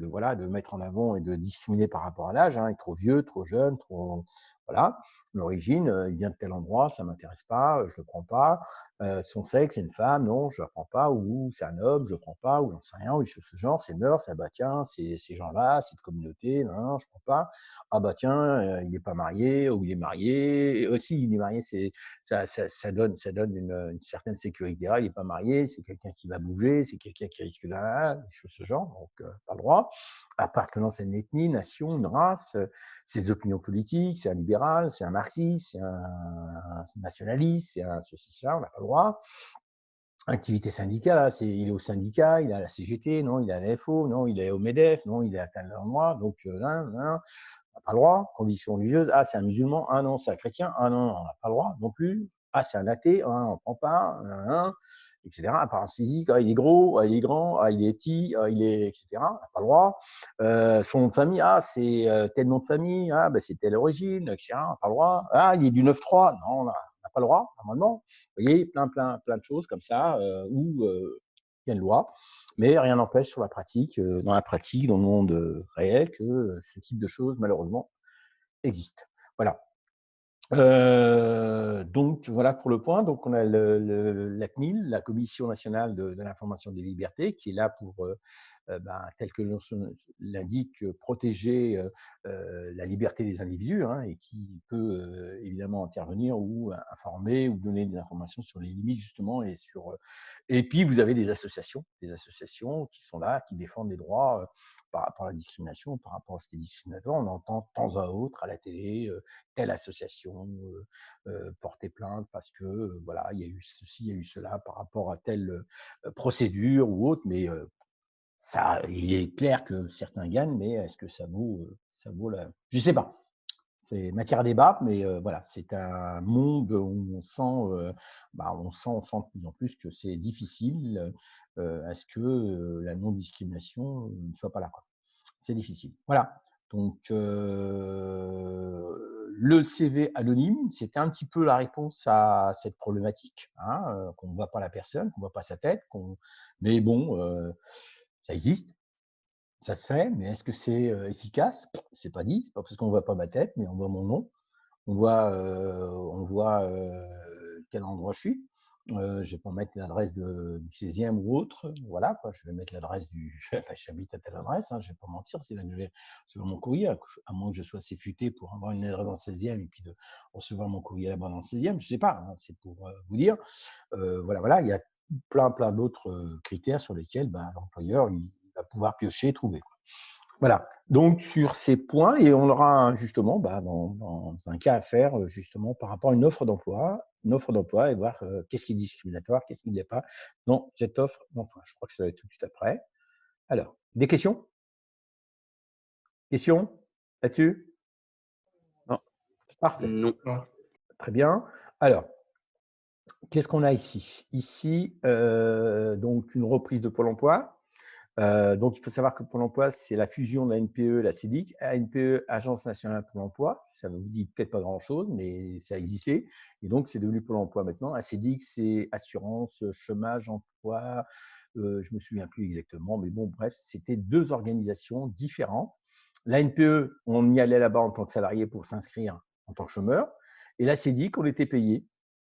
voilà, de mettre en avant et de discriminer par rapport à l'âge, être trop vieux, trop jeune, trop. Voilà, l'origine, il vient de tel endroit, ça ne m'intéresse pas, je ne le prends pas. Son sexe, c'est une femme, non, je ne la prends pas. Ou c'est un homme, je ne le prends pas, ou j'en sais rien, ou ce genre, c'est mœurs, bah tiens, ces gens-là, cette communauté, non, je ne prends pas. Ah bah tiens, il n'est pas marié, ou il est marié. Si, il est marié, ça donne une certaine sécurité. Il n'est pas marié, c'est quelqu'un qui va bouger, c'est quelqu'un qui risque des choses de ce genre, donc pas le droit. Appartenance à une ethnie, nation, une race, ses opinions politiques, c'est un libéral, c'est un marxiste, c'est un nationaliste, c'est un ceci, cela, on n'a pas le droit. Activité syndicale, il est au syndicat, il est à la CGT, non, il est à la FO, non, il est au MEDEF, non, il est à tel endroit, donc là, on n'a pas le droit. Conditions religieuses, c'est un musulman, non, c'est un chrétien, non, on n'a pas le droit non plus. C'est un athée, on ne prend pas, etc. Apparence physique, il est gros, il est grand, il est petit, il est, etc. On n'a pas le droit. Son nom de famille, c'est tel nom de famille, c'est telle origine, etc. On n'a pas le droit. Il est du 9-3, non, on n'a pas le droit, normalement. Vous voyez, plein de choses comme ça, où il y a une loi. Mais rien n'empêche dans la pratique, dans le monde réel, que ce type de choses, malheureusement, existe. Voilà. Donc, voilà pour le point. Donc, on a la CNIL, la Commission nationale de l'information des libertés, qui est là pour, tel que l'indique, protéger la liberté des individus, et qui peut évidemment intervenir ou informer ou donner des informations sur les limites justement et puis vous avez des associations qui sont là, qui défendent les droits par rapport à la discrimination, par rapport à ce qui est discriminatoire. On entend de temps à autre à la télé telle association porter plainte parce que voilà, il y a eu ceci, il y a eu cela par rapport à telle procédure ou autre, mais ça, il est clair que certains gagnent, mais est-ce que ça vaut la. Je ne sais pas. C'est matière à débat, mais voilà, c'est un monde où on sent de plus en plus que c'est difficile à ce que la non-discrimination ne soit pas là, quoi. C'est difficile. Voilà. Donc, le CV anonyme, c'était un petit peu la réponse à cette problématique, qu'on ne voit pas la personne, qu'on ne voit pas sa tête, mais bon, ça existe. Ça se fait, mais est-ce que c'est efficace? C'est pas dit. C'est pas parce qu'on voit pas ma tête, mais on voit mon nom. On voit quel endroit je suis. Je vais pas mettre l'adresse du 16e ou autre. Voilà, quoi. Je vais mettre l'adresse j'habite à telle adresse. Je vais pas mentir, c'est là que je vais recevoir mon courrier, à moins que je sois assez futé pour avoir une adresse dans le 16e et puis de recevoir mon courrier là-bas dans le 16e. Je sais pas. C'est pour vous dire. Voilà. Il y a plein d'autres critères sur lesquels l'employeur il va pouvoir piocher, trouver. Voilà. Donc, sur ces points, et on aura justement, dans un cas à faire, justement, par rapport à une offre d'emploi, et voir qu'est-ce qui est discriminatoire, qu'est-ce qui ne l'est pas dans cette offre d'emploi. Je crois que ça va être tout de suite après. Alors, des questions? Questions là-dessus? Non. Parfait. Non. Très bien. Alors, qu'est-ce qu'on a ici? Ici, donc, une reprise de Pôle emploi. Donc, il faut savoir que Pôle emploi, c'est la fusion de la NPE, la CEDIC. ANPE, Agence nationale pour l'emploi, ça ne vous dit peut-être pas grand-chose, mais ça existait. Et donc, c'est devenu Pôle emploi maintenant. La CEDIC, c'est assurance, chômage, emploi, je me souviens plus exactement, mais bon, bref, c'était 2 organisations différentes. La NPE, on y allait là-bas en tant que salarié pour s'inscrire en tant que chômeur. Et la CEDIC, on était payé.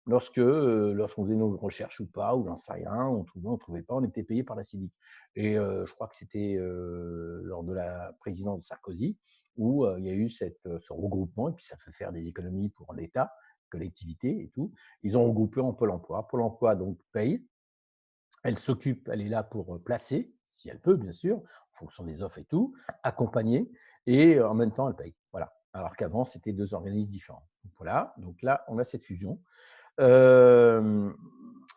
Lorsqu'on faisait nos recherches ou pas, ou j'en sais rien, on trouvait pas, on était payé par la CEDIC. Et je crois que c'était lors de la présidence de Sarkozy où il y a eu ce regroupement, et puis ça fait faire des économies pour l'État, collectivités et tout. Ils ont regroupé en Pôle emploi. Pôle emploi donc paye, elle s'occupe, elle est là pour placer, si elle peut bien sûr, en fonction des offres et tout, accompagner, et en même temps elle paye. Voilà. Alors qu'avant c'était 2 organismes différents. Donc voilà, donc là on a cette fusion. Euh,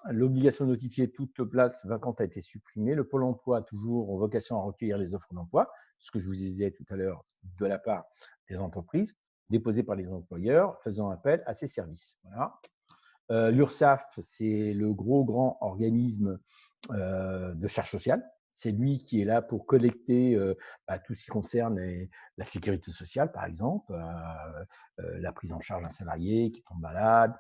L'obligation de notifier toute place vacante a été supprimée. Le Pôle emploi a toujours vocation à recueillir les offres d'emploi, ce que je vous disais tout à l'heure, de la part des entreprises, déposées par les employeurs, faisant appel à ces services. Voilà. L'URSSAF, c'est le grand organisme de charge sociale. C'est lui qui est là pour collecter tout ce qui concerne la sécurité sociale, par exemple, la prise en charge d'un salarié qui tombe malade,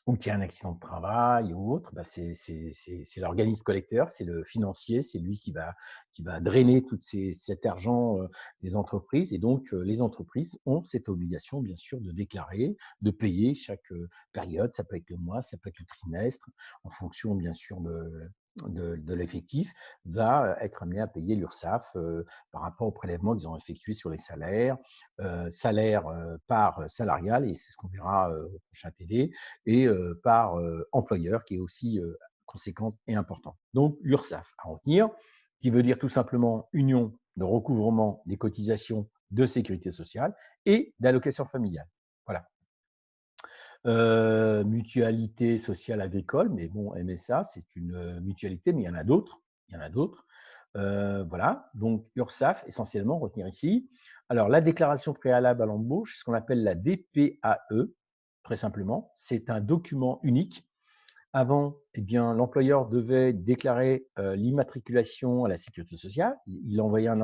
ou qu'il y a un accident de travail ou autre, c'est l'organisme collecteur, c'est le financier, c'est lui qui va drainer tout cet argent des entreprises. Et donc, les entreprises ont cette obligation, bien sûr, de déclarer, de payer chaque période. Ça peut être le mois, ça peut être le trimestre, en fonction, bien sûr, de l'effectif, va être amené à payer l'URSSAF par rapport aux prélèvements qu'ils ont effectués sur les salaires, salaires par salarial, et c'est ce qu'on verra au prochain TD, et par employeur, qui est aussi conséquente et important. Donc, l'URSSAF à retenir, qui veut dire tout simplement Union de recouvrement des cotisations de sécurité sociale et d'allocation familiale. Voilà. Mutualité sociale agricole, mais bon, MSA, c'est une mutualité, mais il y en a d'autres. Il y en a d'autres. Voilà, donc URSSAF, essentiellement, retenir ici. Alors, la déclaration préalable à l'embauche, ce qu'on appelle la DPAE, très simplement, c'est un document unique. Avant, eh bien, l'employeur devait déclarer l'immatriculation à la sécurité sociale. Il a envoyé un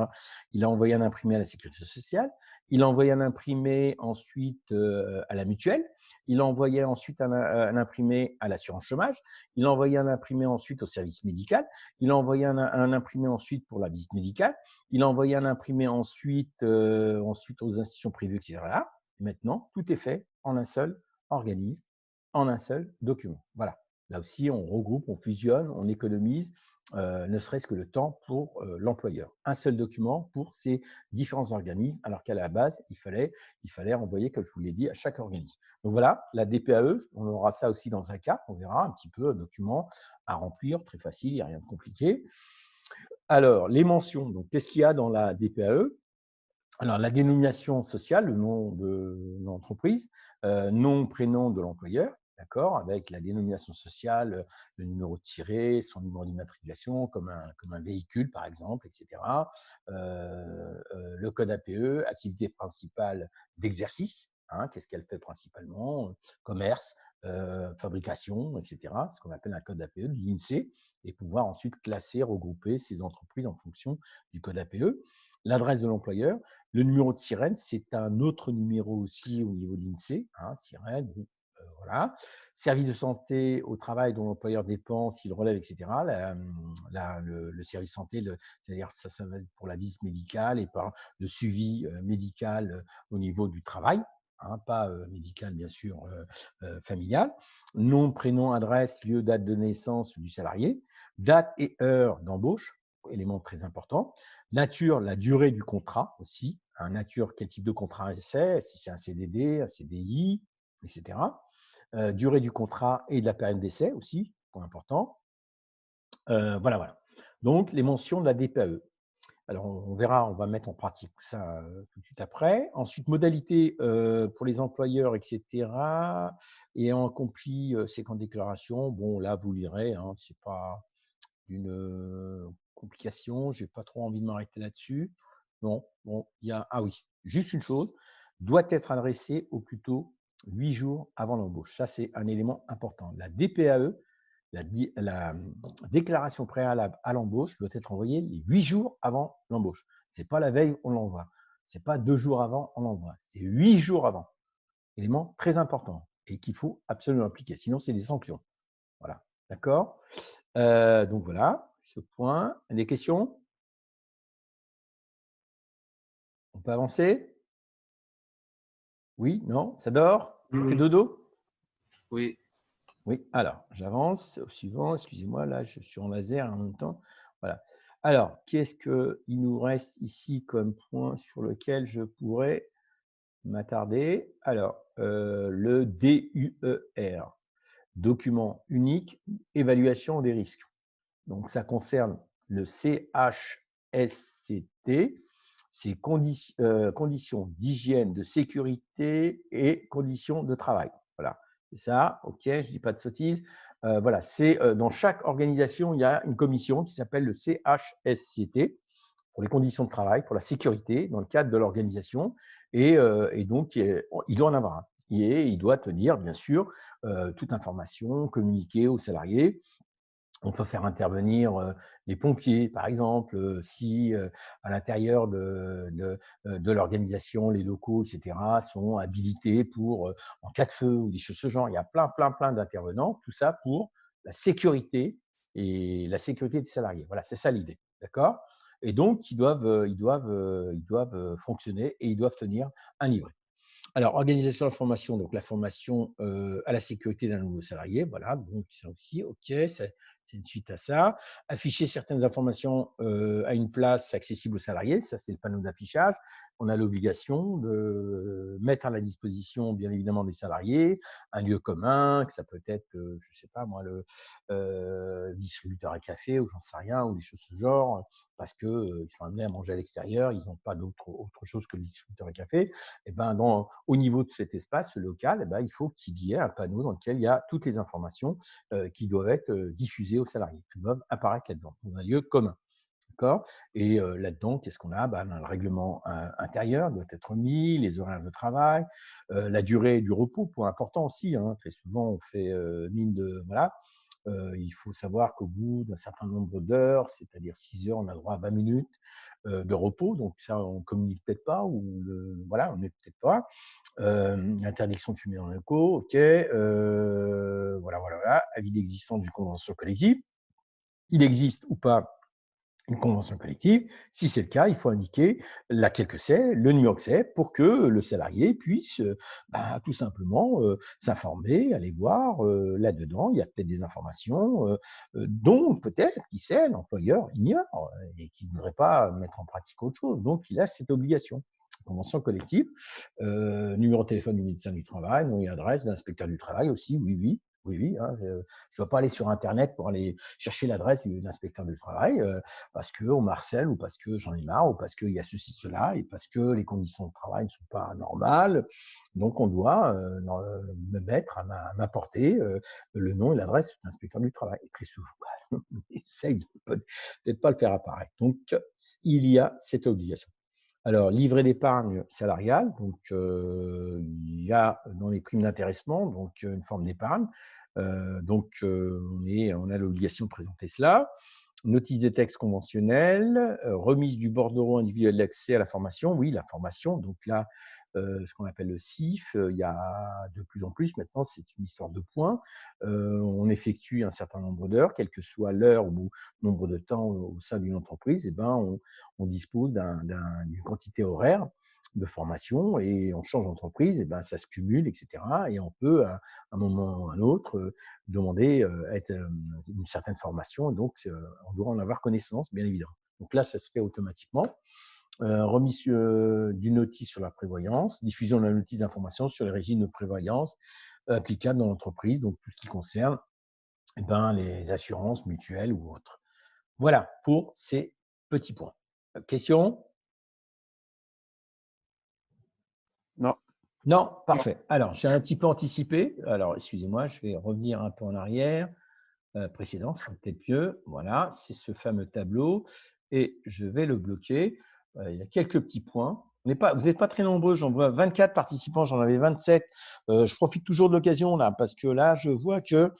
imprimé à la sécurité sociale. Il a envoyé un imprimé ensuite à la mutuelle. Il a envoyé ensuite un imprimé à l'assurance chômage. Il a envoyé un imprimé ensuite au service médical. Il a envoyé un imprimé ensuite pour la visite médicale. Il a envoyé un imprimé ensuite aux institutions privées, etc. Et maintenant, tout est fait en un seul organisme, en un seul document. Voilà. Là aussi, on regroupe, on fusionne, on économise, ne serait-ce que le temps pour l'employeur. Un seul document pour ces différents organismes, alors qu'à la base, il fallait envoyer, comme je vous l'ai dit, à chaque organisme. Donc voilà, la DPAE, on aura ça aussi dans un cas, on verra un petit peu un document à remplir, très facile, il n'y a rien de compliqué. Alors, les mentions, donc qu'est-ce qu'il y a dans la DPAE? Alors, la dénomination sociale, le nom de l'entreprise, nom, prénom de l'employeur, d'accord, avec la dénomination sociale, le numéro de tiré, son numéro d'immatriculation, comme un véhicule, par exemple, etc. Le code APE, activité principale d'exercice, hein, qu'est-ce qu'elle fait principalement, commerce, fabrication, etc. Ce qu'on appelle un code APE de l'INSEE, et pouvoir ensuite classer, regrouper ces entreprises en fonction du code APE. L'adresse de l'employeur, le numéro de sirène, c'est un autre numéro aussi au niveau de l'INSEE, hein, sirène, bon, voilà. Service de santé au travail dont l'employeur dépend, s'il relève, etc. Le service santé, c'est-à-dire ça va être pour la visite médicale et par le suivi médical au niveau du travail, hein, pas médical bien sûr, familial. Nom, prénom, adresse, lieu, date de naissance du salarié, date et heure d'embauche, élément très important. Nature, la durée du contrat aussi. Nature, quel type de contrat c'est, si c'est un CDD, un CDI, etc. Durée du contrat et de la période d'essai aussi, point important. Voilà, voilà. Donc, les mentions de la DPAE. Alors, on verra, on va mettre en pratique tout ça tout de suite après. Ensuite, modalité pour les employeurs, etc. Ayant accompli ces camps de déclaration, bon, là, vous lirez, hein, c'est pas une complication, j'ai pas trop envie de m'arrêter là-dessus. Non, bon, il y a ah oui, juste une chose, doit être adressé au plus tôt 8 jours avant l'embauche. Ça, c'est un élément important. La DPAE la déclaration préalable à l'embauche doit être envoyée les 8 jours avant l'embauche. Ce n'est pas la veille, on l'envoie. Ce n'est pas 2 jours avant, on l'envoie. C'est 8 jours avant. Élément très important et qu'il faut absolument appliquer. Sinon, c'est des sanctions. Voilà. D'accord? Donc voilà, ce point. Des questions? On peut avancer? Oui? Non? Ça dort? Ça fait dodo? Oui. Oui. Alors, j'avance au suivant. Excusez-moi, là, je suis en laser en même temps. Voilà. Alors, qu'est-ce qu'il nous reste ici comme point sur lequel je pourrais m'attarder? Alors, le DUER, document unique, évaluation des risques. Donc, ça concerne le CHSCT, c'est conditions d'hygiène, de sécurité et conditions de travail. Voilà, c'est ça, ok, je ne dis pas de sottises. Voilà, c'est dans chaque organisation, il y a une commission qui s'appelle le CHSCT pour les conditions de travail, pour la sécurité dans le cadre de l'organisation. Et donc, il doit en avoir un. Et il doit tenir, bien sûr, toute information communiquée aux salariés. On peut faire intervenir les pompiers, par exemple, si à l'intérieur de l'organisation, les locaux, etc., sont habilités pour, en cas de feu ou des choses de ce genre. Il y a plein d'intervenants, tout ça pour la sécurité et la sécurité des salariés. Voilà, c'est ça l'idée, d'accord? Et donc, ils doivent fonctionner et ils doivent tenir un livret. Alors, organisation de la formation, donc la formation à la sécurité d'un nouveau salarié, voilà, donc ça aussi, ok, c'est une suite à ça. Afficher certaines informations à une place accessible aux salariés, ça c'est le panneau d'affichage. On a l'obligation de mettre à la disposition, bien évidemment, des salariés, un lieu commun, que ça peut être, je ne sais pas moi, le distributeur à café ou j'en sais rien, ou des choses de ce genre, parce qu'ils sont amenés à manger à l'extérieur, ils n'ont pas autre chose que le distributeur à café. Et ben, au niveau de cet espace local, il faut qu'il y ait un panneau dans lequel il y a toutes les informations qui doivent être diffusées aux salariés. Elles doivent apparaître là-dedans, dans un lieu commun. D'accord? Et là-dedans, qu'est-ce qu'on a? Le règlement intérieur doit être mis, les horaires de travail, la durée du repos, point important aussi. Hein. Très souvent, on fait mine de… Voilà. Il faut savoir qu'au bout d'un certain nombre d'heures, c'est-à-dire 6 heures, on a le droit à 20 minutes de repos. Donc ça, on ne communique peut-être pas, ou voilà, on n'est peut-être pas. Interdiction de fumer dans les locaux, ok. Voilà. Avis d'existence d'une convention collective. Il existe ou pas une convention collective. Si c'est le cas, il faut indiquer laquelle que c'est, le numéro que c'est, pour que le salarié puisse tout simplement s'informer, aller voir là-dedans. Il y a peut-être des informations dont peut-être, qui sait, l'employeur ignore et qui ne voudrait pas mettre en pratique autre chose. Donc, il a cette obligation. Convention collective, numéro de téléphone du médecin du travail, nom et adresse de l'inspecteur du travail aussi, oui, hein, je ne dois pas aller sur Internet pour aller chercher l'adresse de l'inspecteur du travail parce qu'on m'harcèle ou parce que j'en ai marre ou parce qu'il y a ceci, cela et parce que les conditions de travail ne sont pas normales. Donc, on doit me mettre à m'apporter le nom et l'adresse de l'inspecteur du travail. Et très souvent, on essaye de ne pas le faire apparaître. Donc, il y a cette obligation. Alors, livret d'épargne salariale, donc il y a dans les primes d'intéressement donc une forme d'épargne. On a l'obligation de présenter cela. Notice des textes conventionnels, remise du bordereau individuel d'accès à la formation. Oui, la formation, donc là, ce qu'on appelle le CIF, il y a de plus en plus maintenant, c'est une histoire de points. On effectue un certain nombre d'heures, quelle que soit l'heure ou nombre de temps au sein d'une entreprise, et on dispose d'une quantité horaire de formation et on change d'entreprise, et ça se cumule, etc. Et on peut, à un moment ou à un autre, demander une certaine formation. Donc, on doit en avoir connaissance, bien évidemment. Donc là, ça se fait automatiquement. Remise d'une notice sur la prévoyance, diffusion de la notice d'information sur les régimes de prévoyance applicables dans l'entreprise, donc tout ce qui concerne les assurances mutuelles ou autres. Voilà pour ces petits points. Question? Non. Non, parfait. Alors, j'ai un petit peu anticipé. Alors, excusez-moi, je vais revenir un peu en arrière. Précédent, c'est peut-être mieux. Voilà, c'est ce fameux tableau. Et je vais le bloquer. Il y a quelques petits points. Vous n'êtes pas très nombreux. J'en vois 24 participants. J'en avais 27. Je profite toujours de l'occasion là, parce que là, je vois que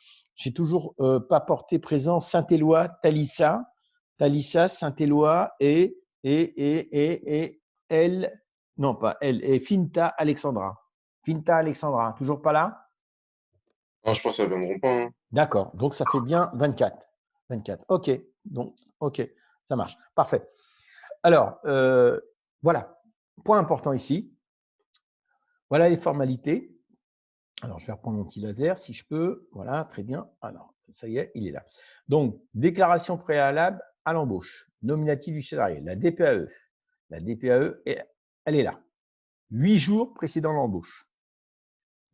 J'ai toujours pas porté présent Saint-Éloi, Thalissa, Saint-Éloi et elle, non pas elle, et Finta Alexandra. Finta Alexandra, toujours pas là? Non, je pense que ça ne viendront pas. Hein. D'accord, donc ça fait bien 24. 24, ok, donc ok, ça marche, parfait. Alors, voilà, point important ici. Voilà les formalités. Alors, je vais reprendre mon petit laser si je peux. Voilà, très bien. Alors, ça y est, il est là. Donc, déclaration préalable à l'embauche, nominatif du salarié, la DPAE. La DPAE, elle est là. 8 jours précédant l'embauche.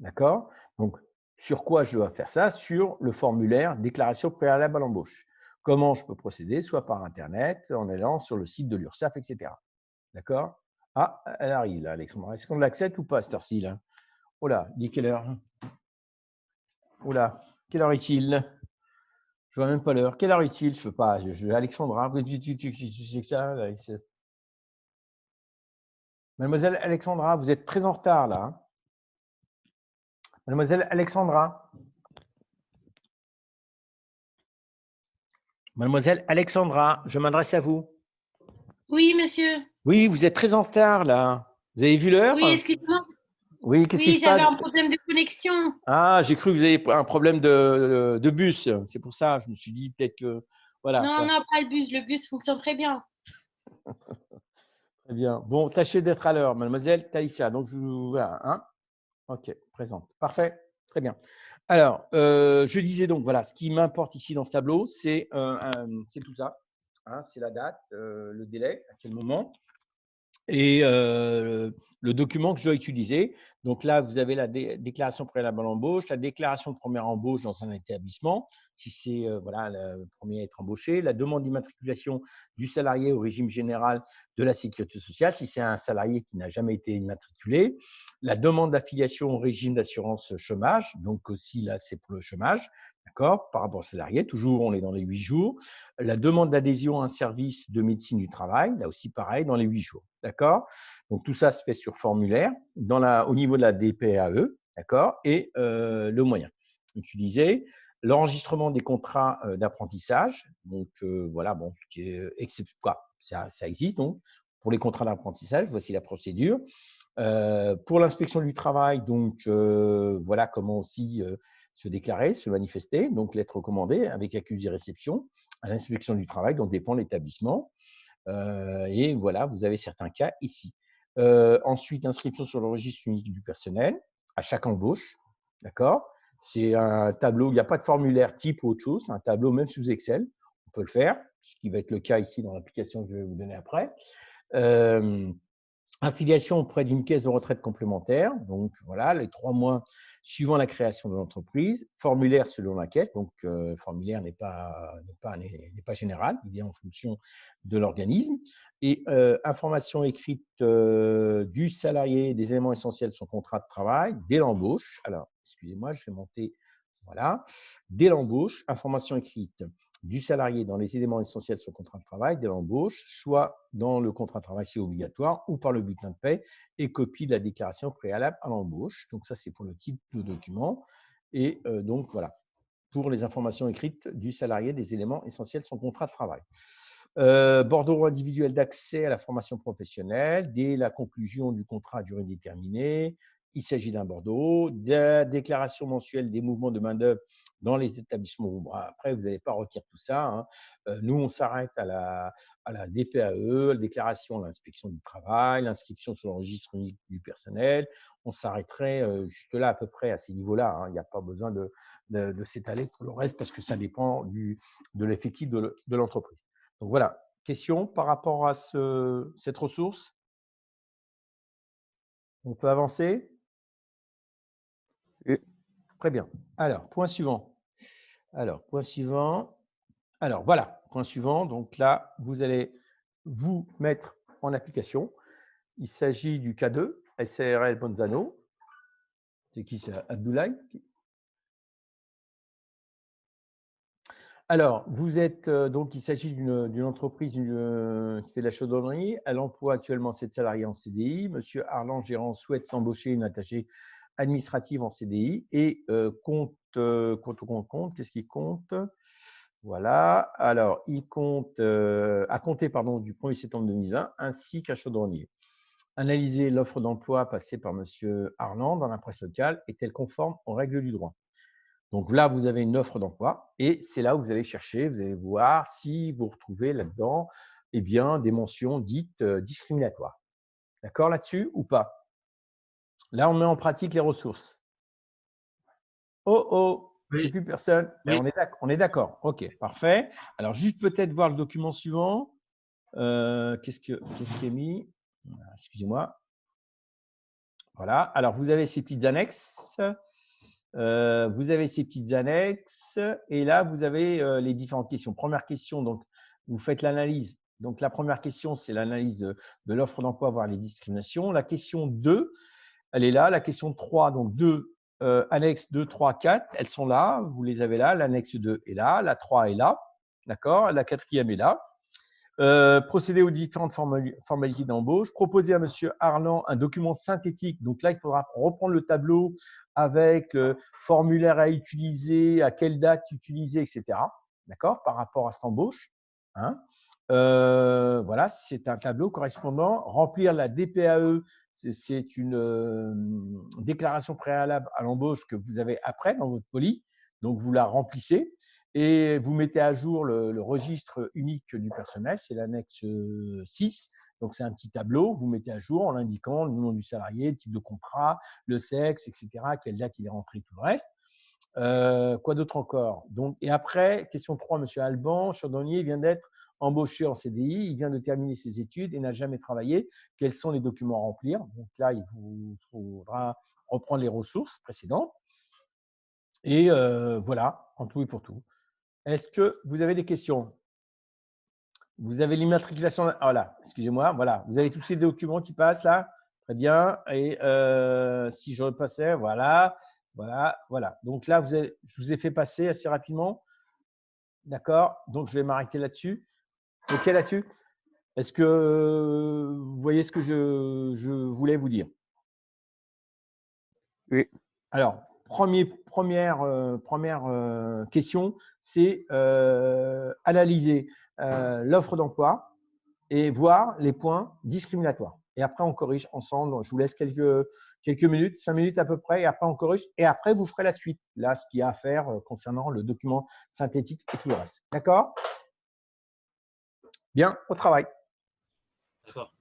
D'accord? Donc, sur quoi je dois faire ça? Sur le formulaire déclaration préalable à l'embauche. Comment je peux procéder? Soit par Internet, en allant sur le site de l'URSSAF, etc. D'accord? Ah, elle arrive là, Alexandra. Est-ce qu'on l'accepte ou pas, cette heure-ci là? Oh là, dis quelle heure? Oh là, quelle heure est-il? Je vois même pas l'heure. Quelle heure est-il? Je ne peux pas. Alexandra, tu sais que ça? Là, Mademoiselle Alexandra, vous êtes très en retard là. Hein. Mademoiselle Alexandra. Mademoiselle Alexandra, je m'adresse à vous. Oui, monsieur. Oui, vous êtes très en retard là. Vous avez vu l'heure? Oui, excusez-moi. Oui, qu'est-ce qui Oui, se passe? j'avais un problème de connexion. Ah, j'ai cru que vous avez un problème de bus. C'est pour ça. Je me suis dit peut-être que. Voilà. Non, non, pas le bus. Le bus fonctionne très bien. Très bien. Bon, tâchez d'être à l'heure, mademoiselle Thaïsia. Donc, voilà. Hein, ok, présente. Parfait. Très bien. Alors, je disais donc, voilà, ce qui m'importe ici dans ce tableau, c'est tout ça. Hein, c'est la date, le délai, à quel moment, et le document que je dois utiliser. Donc là, vous avez la déclaration préalable à l'embauche, la déclaration de première embauche dans un établissement, si c'est voilà, le premier à être embauché, la demande d'immatriculation du salarié au régime général de la sécurité sociale, si c'est un salarié qui n'a jamais été immatriculé, la demande d'affiliation au régime d'assurance chômage, donc aussi là, c'est pour le chômage, d'accord, par rapport au salarié, toujours on est dans les 8 jours, la demande d'adhésion à un service de médecine du travail, là aussi pareil, dans les 8 jours. D'accord? Donc, tout ça se fait sur formulaire au niveau de la DPAE, d'accord? Et le moyen utilisé, l'enregistrement des contrats d'apprentissage. Donc, voilà, bon, ça existe donc pour les contrats d'apprentissage. Voici la procédure. Pour l'inspection du travail, donc, voilà comment aussi se déclarer, se manifester. Donc, lettre recommandée avec accusé réception à l'inspection du travail dont dépend l'établissement. Et voilà, vous avez certains cas ici. Ensuite, inscription sur le registre unique du personnel à chaque embauche. D'accord? C'est un tableau, il n'y a pas de formulaire type ou autre chose, c'est un tableau même sous Excel. On peut le faire, ce qui va être le cas ici dans l'application que je vais vous donner après. Affiliation auprès d'une caisse de retraite complémentaire, donc voilà, les 3 mois suivant la création de l'entreprise, formulaire selon la caisse, donc formulaire n'est pas général, il est en fonction de l'organisme, et information écrite du salarié des éléments essentiels de son contrat de travail dès l'embauche. Alors, excusez-moi, je vais monter, voilà, dès l'embauche, information écrite du salarié dans les éléments essentiels de son contrat de travail dès l'embauche, soit dans le contrat de travail, c'est obligatoire, ou par le bulletin de paie, et copie de la déclaration préalable à l'embauche. Donc ça, c'est pour le type de document. Et donc, voilà, pour les informations écrites du salarié des éléments essentiels de son contrat de travail. Bordereau individuel d'accès à la formation professionnelle dès la conclusion du contrat à durée déterminée. Il s'agit d'un bordereau, de la déclaration mensuelle des mouvements de main-d'œuvre dans les établissements. Après, vous n'allez pas retenir tout ça. Hein. Nous, on s'arrête à la DPAE, la déclaration à l'inspection du travail, l'inscription sur le registre unique du personnel. On s'arrêterait juste là, à peu près, à ces niveaux-là. Hein. Il n'y a pas besoin de s'étaler pour le reste parce que ça dépend de l'effectif de l'entreprise. Donc voilà, question par rapport à cette ressource? On peut avancer? Oui. Très bien. Alors, point suivant. Alors, voilà, point suivant. Donc là, vous allez vous mettre en application. Il s'agit du cas 2, SARL Bonzano. C'est qui? C'est Abdoulaye. Alors, vous êtes donc, il s'agit d'une entreprise qui fait de la chaudronnerie. Elle emploie actuellement 7 salariés en CDI. Monsieur Arlan, gérant, souhaite s'embaucher une attachée administrative en CDI et compte, qu'est-ce qu'il compte? Voilà. Alors, il compte à compter pardon, du 1er septembre 2020 ainsi qu'à Chaudronnier. Analyser l'offre d'emploi passée par Monsieur Arland dans la presse locale est-elle conforme aux règles du droit? Donc là, vous avez une offre d'emploi et c'est là où vous allez chercher, vous allez voir si vous retrouvez là-dedans eh bien, des mentions dites discriminatoires. D'accord là-dessus ou pas? Là, on met en pratique les ressources. Oh, oh, Oui. j'ai plus personne. Oui. On est d'accord. OK, parfait. Alors, juste peut-être voir le document suivant. Qu'est-ce qui est mis? Excusez-moi. Voilà. Alors, vous avez ces petites annexes. Et là, vous avez les différentes questions. Première question, donc, vous faites l'analyse. Donc, la première question, c'est l'analyse de l'offre d'emploi, voir les discriminations. La question 2, elle est là. La question 3, donc 2, annexe 2, 3, 4, elles sont là. Vous les avez là. L'annexe 2 est là. La 3 est là. D'accord? La 4e est là. Procéder aux différentes formalités d'embauche, proposer à Monsieur Arland un document synthétique. Donc là, il faudra reprendre le tableau avec le formulaire à utiliser, à quelle date utiliser, etc. D'accord? Par rapport à cette embauche. Hein. Voilà, c'est un tableau correspondant. Remplir la DPAE, c'est une déclaration préalable à l'embauche que vous avez après dans votre poli. Donc, vous la remplissez. Et vous mettez à jour le registre unique du personnel, c'est l'annexe 6. Donc, c'est un petit tableau, vous mettez à jour en indiquant le nom du salarié, le type de contrat, le sexe, etc., à quelle date il est rentré, tout le reste. Quoi d'autre encore? Donc, et après, question 3, M. Alban, Chaudronnier vient d'être embauché en CDI, il vient de terminer ses études et n'a jamais travaillé. Quels sont les documents à remplir? Donc là, il vous faudra reprendre les ressources précédentes. Et voilà, en tout et pour tout. Est-ce que vous avez des questions? Vous avez l'immatriculation. Voilà, excusez-moi. Voilà, vous avez tous ces documents qui passent là. Très bien. Et si je repassais, voilà, voilà, voilà. Donc là, je vous ai fait passer assez rapidement. D'accord. Donc je vais m'arrêter là-dessus. OK là-dessus. Est-ce que vous voyez ce que je voulais vous dire? Oui. Alors, première question, c'est analyser l'offre d'emploi et voir les points discriminatoires. Et après, on corrige ensemble. Je vous laisse quelques minutes, 5 minutes à peu près, et après, on corrige. Et après, vous ferez la suite. Là, ce qu'il y a à faire concernant le document synthétique et tout le reste. D'accord? Bien, au travail. D'accord.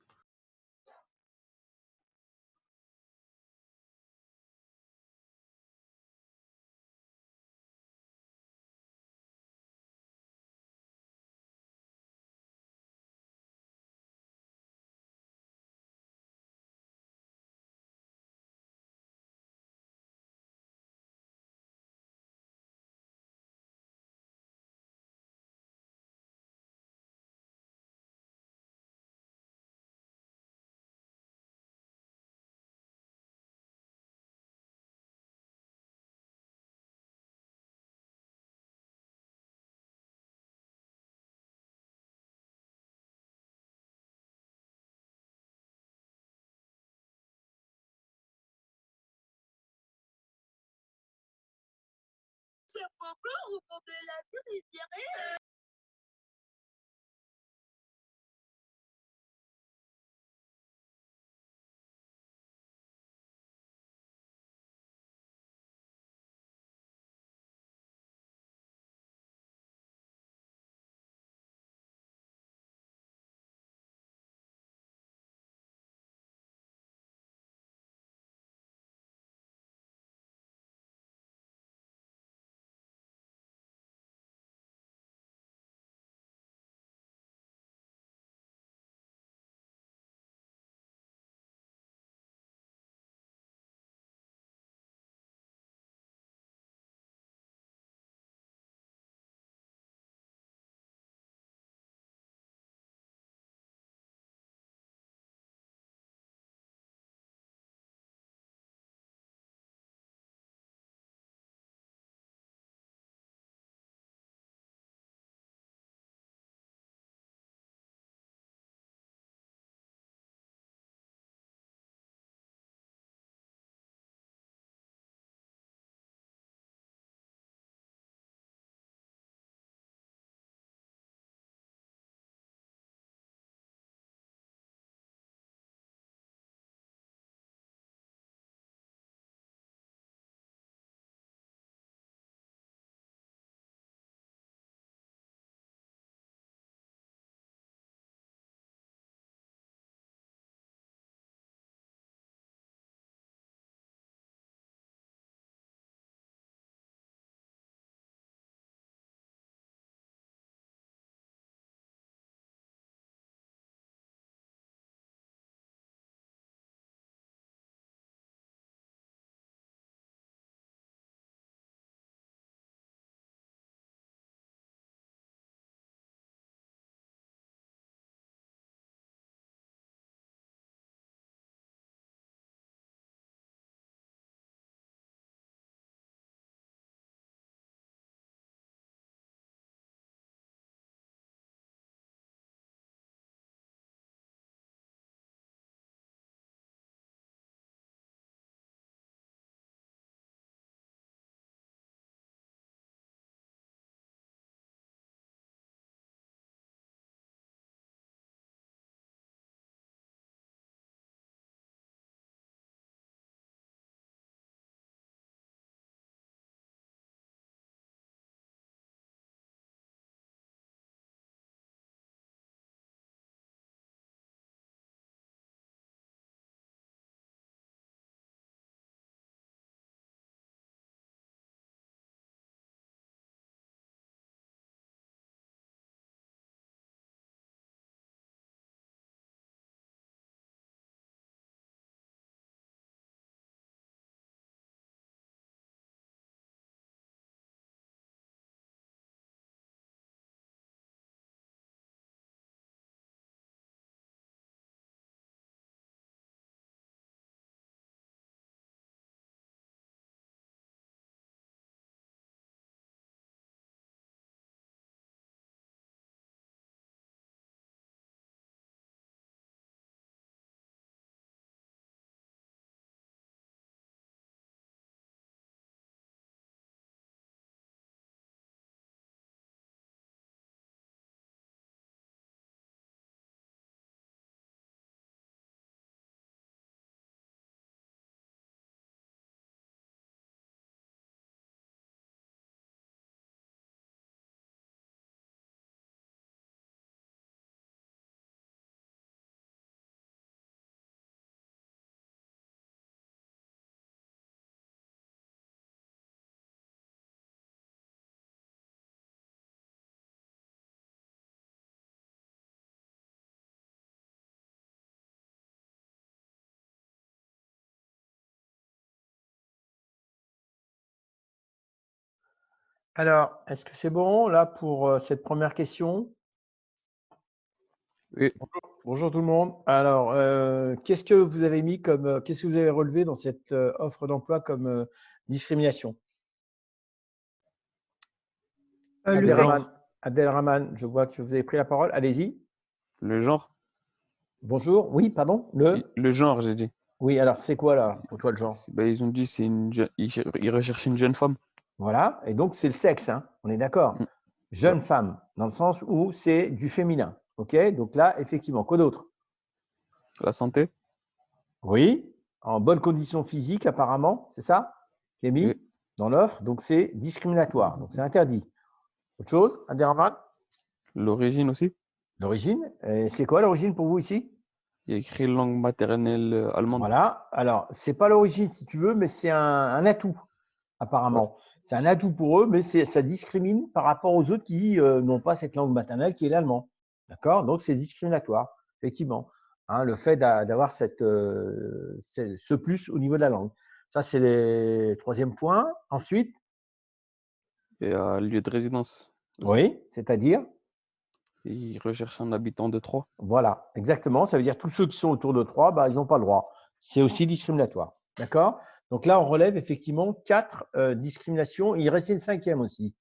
Alors, est-ce que c'est bon là pour cette première question? Oui. Bonjour tout le monde. Alors, qu'est-ce que vous avez mis comme, qu'est-ce que vous avez relevé dans cette offre d'emploi comme discrimination? Le sexe. Abdelrahman, Abdelrahman, je vois que vous avez pris la parole. Allez-y. Le genre? Bonjour. Oui, pardon. Le genre, j'ai dit. Oui, alors c'est quoi là pour toi le genre? Ils ont dit c'est ils recherchent une jeune femme. Voilà. Et donc c'est le sexe, hein. On est d'accord. Mm. Jeune femme, dans le sens où c'est du féminin. OK? Donc là, effectivement, quoi d'autre? La santé? Oui, en bonne condition physique apparemment, c'est ça qui est mis Oui. dans l'offre. Donc c'est discriminatoire, donc c'est interdit. Autre chose, Abderrahman? L'origine aussi? L'origine, c'est quoi l'origine pour vous ici? Il y a écrit langue maternelle allemande. Voilà, alors c'est pas l'origine si tu veux, mais c'est un atout apparemment. C'est un atout pour eux, mais ça discrimine par rapport aux autres qui n'ont pas cette langue maternelle qui est l'allemand. D'accord? Donc c'est discriminatoire, effectivement. Hein, le fait d'avoir ce plus au niveau de la langue. Ça, c'est le troisième point. Ensuite, Et à lieu de résidence. oui, c'est-à-dire, Ils recherchent un habitant de Troyes. voilà, exactement. Ça veut dire tous ceux qui sont autour de 3, bah, ils n'ont pas le droit. C'est aussi discriminatoire. D'accord? Donc là, on relève effectivement 4 discriminations. Il restait une cinquième aussi.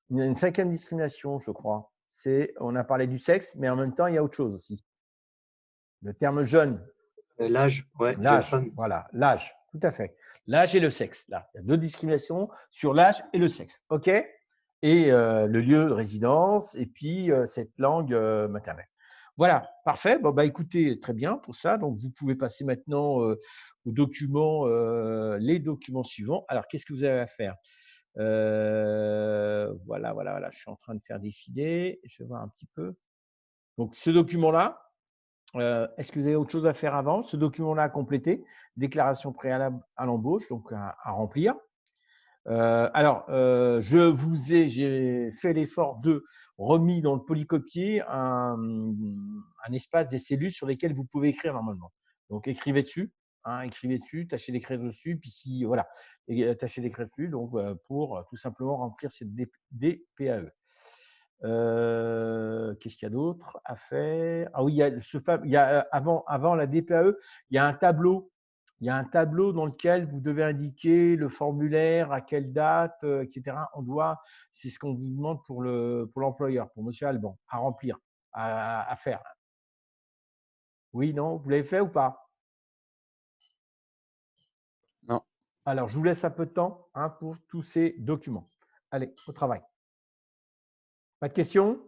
Une cinquième discrimination, je crois. On a parlé du sexe, mais en même temps, il y a autre chose aussi. Le terme jeune, L'âge, ouais, jeune l'âge, femme. voilà, l'âge, tout à fait. L'âge et le sexe. Là, il y a 2 discriminations sur l'âge et le sexe. OK? Et le lieu de résidence et puis cette langue maternelle. Voilà, parfait. Bon, bah, écoutez, très bien pour ça. Donc, vous pouvez passer maintenant aux documents, les documents suivants. Alors, qu'est-ce que vous avez à faire? Voilà. Je suis en train de faire défiler. Je vais voir un petit peu. Donc, ce document-là, est-ce que vous avez autre chose à faire avant? Ce document-là à compléter, déclaration préalable à l'embauche, donc à remplir. J'ai fait l'effort de remis dans le polycopier un espace des cellules sur lesquelles vous pouvez écrire normalement. Donc écrivez dessus, tâchez d'écrire dessus, puis si voilà, tâchez d'écrire dessus, donc pour tout simplement remplir cette DPAE. Qu'est-ce qu'il y a d'autre à faire? Ah oui, il y a avant la DPAE, il y a un tableau dans lequel vous devez indiquer le formulaire, à quelle date, etc. C'est ce qu'on vous demande pour l'employeur, pour Monsieur Alban, à remplir, à faire. Oui, non, vous l'avez fait ou pas? Non. Alors, je vous laisse un peu de temps pour tous ces documents. Allez, au travail. Pas de questions?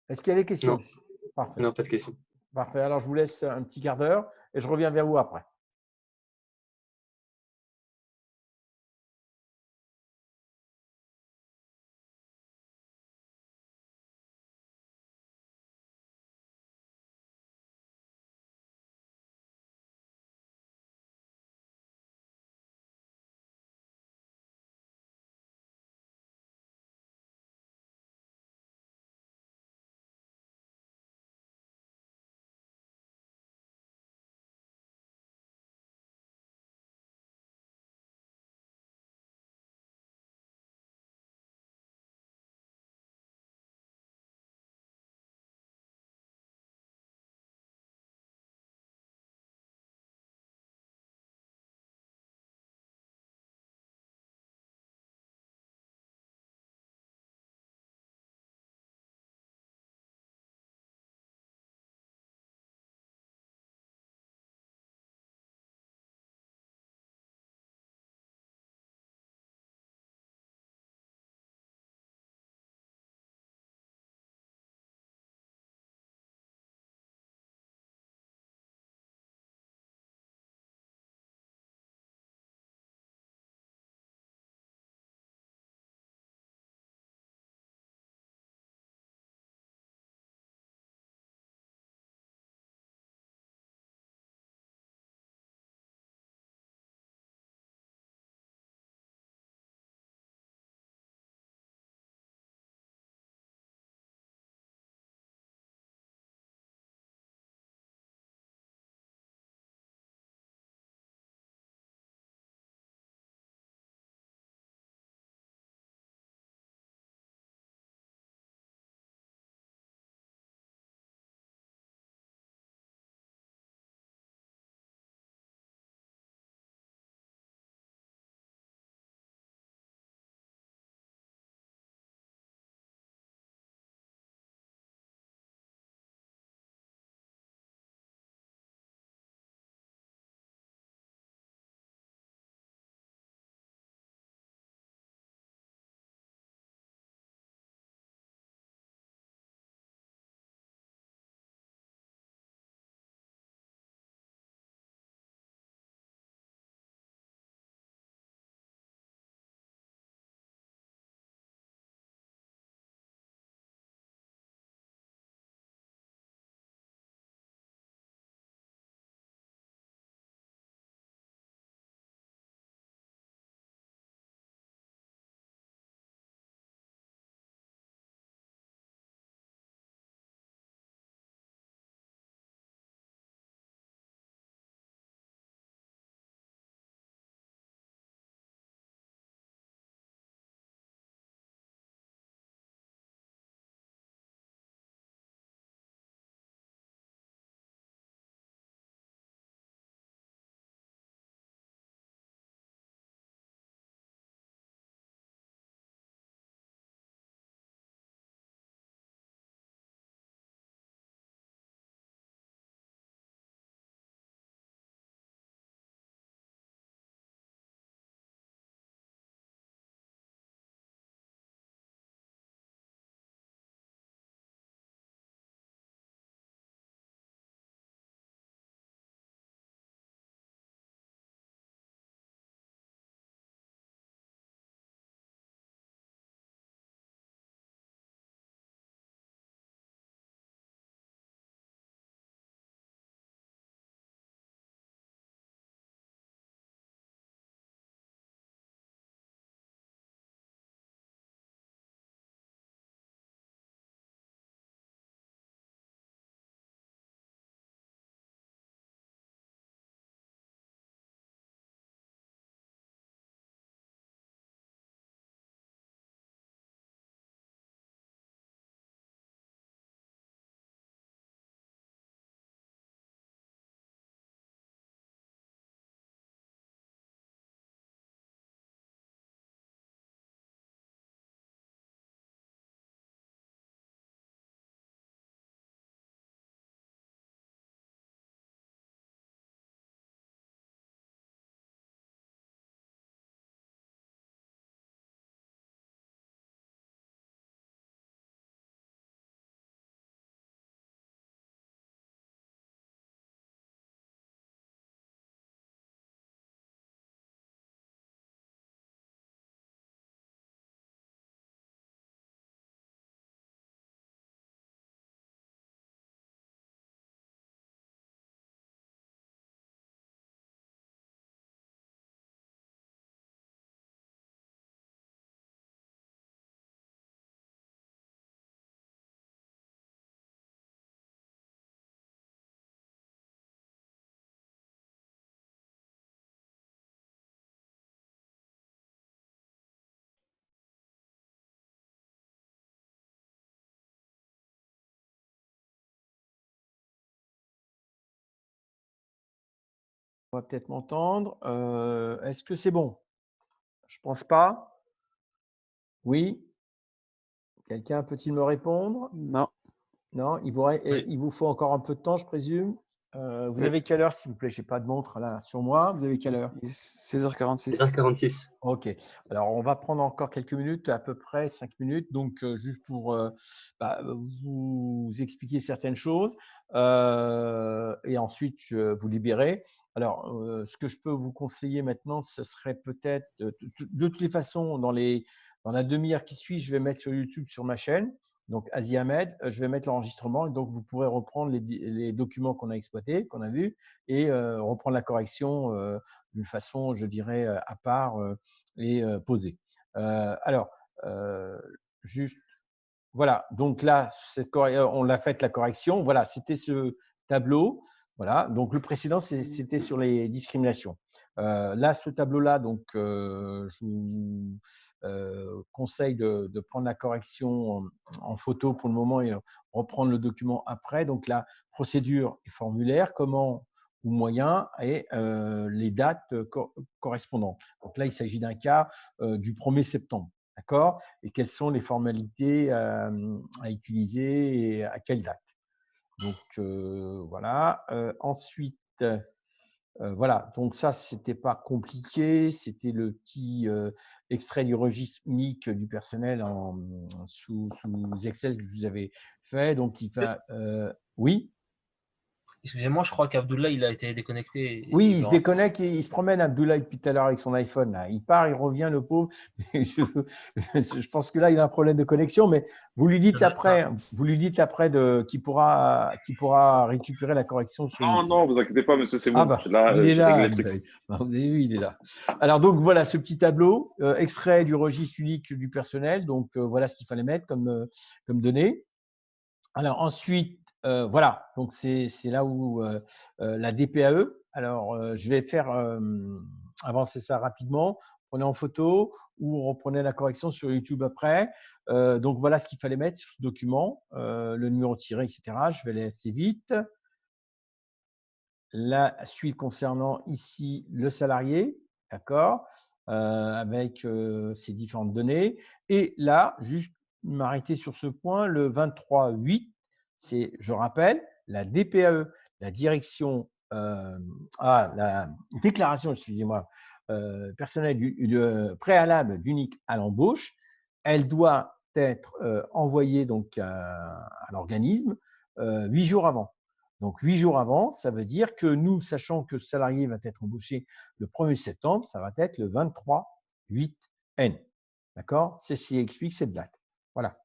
Est-ce qu'il y a des questions? Non, Parfait. non, pas de question. Parfait. Alors, je vous laisse un petit quart d'heure et je reviens vers vous après. On va peut-être m'entendre. Est-ce que c'est bon? Je pense pas. Oui? Quelqu'un peut-il me répondre? Non. Non? Il Oui. vous faut encore un peu de temps, je présume. Vous Oui. avez quelle heure, s'il vous plaît? J'ai pas de montre là sur moi. Vous avez quelle heure? 16h46. 16h46. Ok. Alors, on va prendre encore quelques minutes, à peu près 5 minutes, donc juste pour vous expliquer certaines choses et ensuite vous libérer. Alors, ce que je peux vous conseiller maintenant, ce serait peut-être, de toutes les façons, dans la demi-heure qui suit, je vais mettre sur YouTube sur ma chaîne, donc Asie Ahmed, je vais mettre l'enregistrement et donc vous pourrez reprendre les documents qu'on a exploités, qu'on a vus et reprendre la correction d'une façon, je dirais, à part et posée. Alors, juste, voilà, donc là, on l'a fait la correction. Voilà, c'était ce tableau. Voilà, donc le précédent, c'était sur les discriminations. Là, ce tableau-là, donc, je vous conseille de prendre la correction en photo pour le moment et reprendre le document après. Donc, la procédure et formulaire, comment ou moyen et les dates correspondantes. Donc là, il s'agit d'un cas du 1er septembre. D'accord? Et quelles sont les formalités à utiliser et à quelle date? Donc, voilà. Ensuite, voilà. Donc, ça, c'était pas compliqué. C'était le petit extrait du registre unique du personnel sous Excel que je vous avais fait. Donc, il va. Oui? Excusez-moi, je crois qu'Abdullah, il a été déconnecté. Oui, Il il veut se rentrer. déconnecte et il se promène, Abdoulaye, depuis tout à l'heure avec son iPhone. Là. Il part, il revient, le pauvre. Je pense que là, il a un problème de connexion, mais vous lui dites Ça doit être après, ça. qu'il pourra récupérer la correction sur Non, YouTube. non, vous inquiétez pas, monsieur, c'est Ah bon. bah, Là, il est j'ai là, réglé le truc. Abdoulaye. Bah, vous avez vu, il est là. Alors donc voilà ce petit tableau, extrait du registre unique du personnel. Donc voilà ce qu'il fallait mettre comme données. Alors ensuite, voilà, donc c'est là où la DPAE. Alors, je vais faire avancer ça rapidement. Prenez en photo ou reprenez la correction sur YouTube après. Donc, voilà ce qu'il fallait mettre sur ce document, le numéro tiré, etc. Je vais aller assez vite. La suite concernant ici le salarié, d'accord, avec ces différentes données. Et là, juste m'arrêter sur ce point, le 23.8, c'est, je rappelle, la DPAE, la direction, la déclaration, excusez-moi, personnelle préalable d'unique à l'embauche. Elle doit être envoyée donc à l'organisme 8 jours avant. Donc, 8 jours avant, ça veut dire que nous, sachant que ce salarié va être embauché le 1er septembre, ça va être le 23/8/N. D'accord? C'est ce qui explique cette date. Voilà.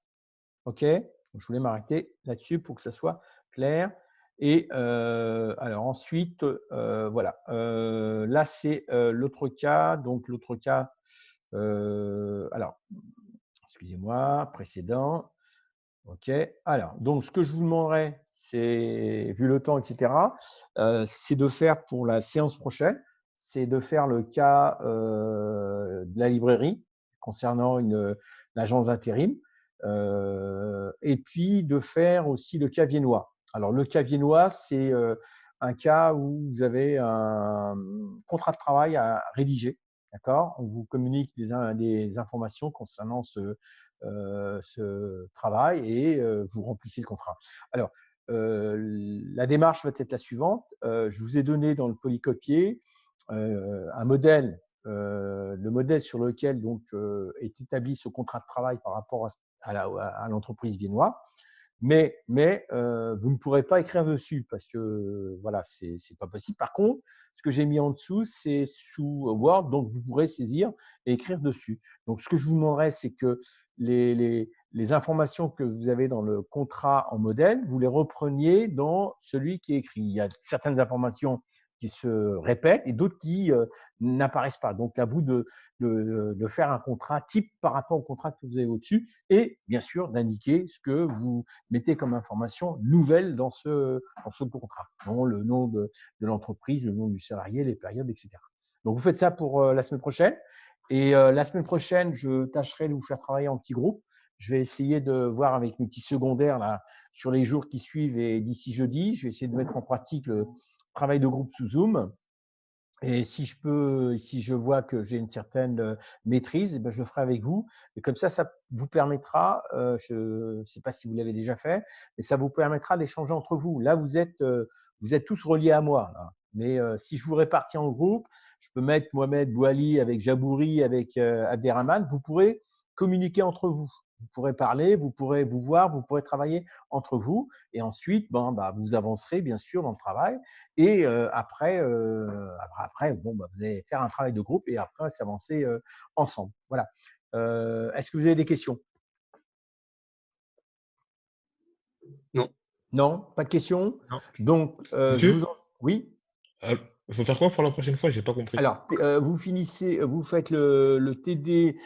OK? Donc, je voulais m'arrêter là-dessus pour que ça soit clair. Et alors ensuite, voilà. Là, c'est l'autre cas. Donc, l'autre cas, alors, excusez-moi, précédent. OK. Alors, donc, ce que je vous demanderais, c'est, vu le temps, etc., c'est de faire pour la séance prochaine, c'est de faire le cas de la librairie concernant l'agence d'intérim et puis de faire aussi le cas viennois. Alors, le cas viennois, c'est un cas où vous avez un contrat de travail à rédiger. D'accord? On vous communique des informations concernant ce travail et vous remplissez le contrat. Alors, la démarche va être la suivante. Je vous ai donné dans le polycopier un modèle, le modèle sur lequel donc, est établi ce contrat de travail par rapport à l'entreprise viennoise. Mais vous ne pourrez pas écrire dessus parce que voilà, c'est pas possible. Par contre, ce que j'ai mis en dessous, c'est sous Word, donc vous pourrez saisir et écrire dessus. Donc, ce que je vous demanderais, c'est que les informations que vous avez dans le contrat en modèle, vous les repreniez dans celui qui est écrit. Il y a certaines informations qui se répètent et d'autres qui n'apparaissent pas. Donc, à vous de faire un contrat type par rapport au contrat que vous avez au-dessus et bien sûr d'indiquer ce que vous mettez comme information nouvelle dans ce contrat. Donc, le nom de l'entreprise, le nom du salarié, les périodes, etc. Donc, vous faites ça pour la semaine prochaine. Et la semaine prochaine, je tâcherai de vous faire travailler en petits groupes. Je vais essayer de voir avec mes petits secondaires là, sur les jours qui suivent et d'ici jeudi, je vais essayer de mettre en pratique le travail de groupe sous Zoom. Et si je vois que j'ai une certaine maîtrise, eh ben, je le ferai avec vous. Et comme ça vous permettra, je ne sais pas si vous l'avez déjà fait, mais ça vous permettra d'échanger entre vous. Là, vous êtes tous reliés à moi, là. Mais si je vous répartis en groupe, je peux mettre Mohamed Bouali avec Jabouri, avec Abderrahmane, vous pourrez communiquer entre vous. Vous pourrez parler, vous pourrez vous voir, vous pourrez travailler entre vous. Et ensuite, vous avancerez bien sûr dans le travail. Et après, bon, vous allez faire un travail de groupe et après s'avancer ensemble. Voilà. Est-ce que vous avez des questions? Non. Non, pas de questions? Non. Donc, Monsieur oui. Il faut faire quoi pour la prochaine fois? J'ai pas compris. Alors, vous faites le TD,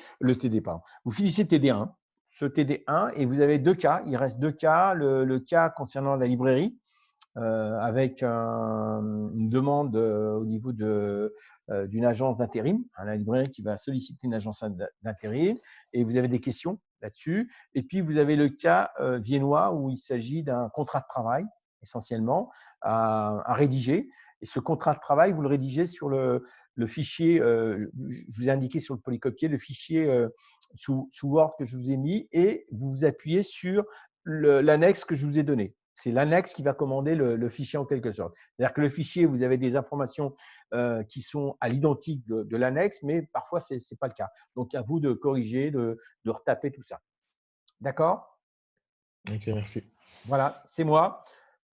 pardon. Vous finissez TD1, ce TD1, et vous avez 2 cas. Il reste 2 cas. Le cas concernant la librairie, avec une demande au niveau d'une agence d'intérim, la librairie qui va solliciter une agence d'intérim, et vous avez des questions là-dessus. Et puis, vous avez le cas viennois où il s'agit d'un contrat de travail, essentiellement, à rédiger. Et ce contrat de travail, vous le rédigez sur le fichier, je vous ai indiqué sur le polycopier, le fichier sous Word que je vous ai mis, et vous vous appuyez sur l'annexe que je vous ai donnée. C'est l'annexe qui va commander le fichier en quelque sorte. C'est-à-dire que le fichier, vous avez des informations qui sont à l'identique de l'annexe, mais parfois, ce n'est pas le cas. Donc, à vous de corriger, de retaper tout ça. D'accord? Ok, merci. Voilà, c'est moi.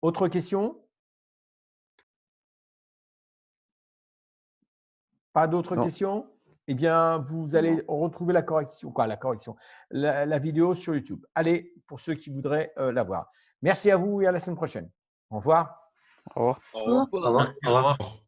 Autre question? Pas d'autres Non. questions? Eh bien, vous allez retrouver la correction, la vidéo sur YouTube. Allez, pour ceux qui voudraient la voir. Merci à vous et à la semaine prochaine. Au revoir. Au revoir. Au revoir. Au revoir. Au revoir.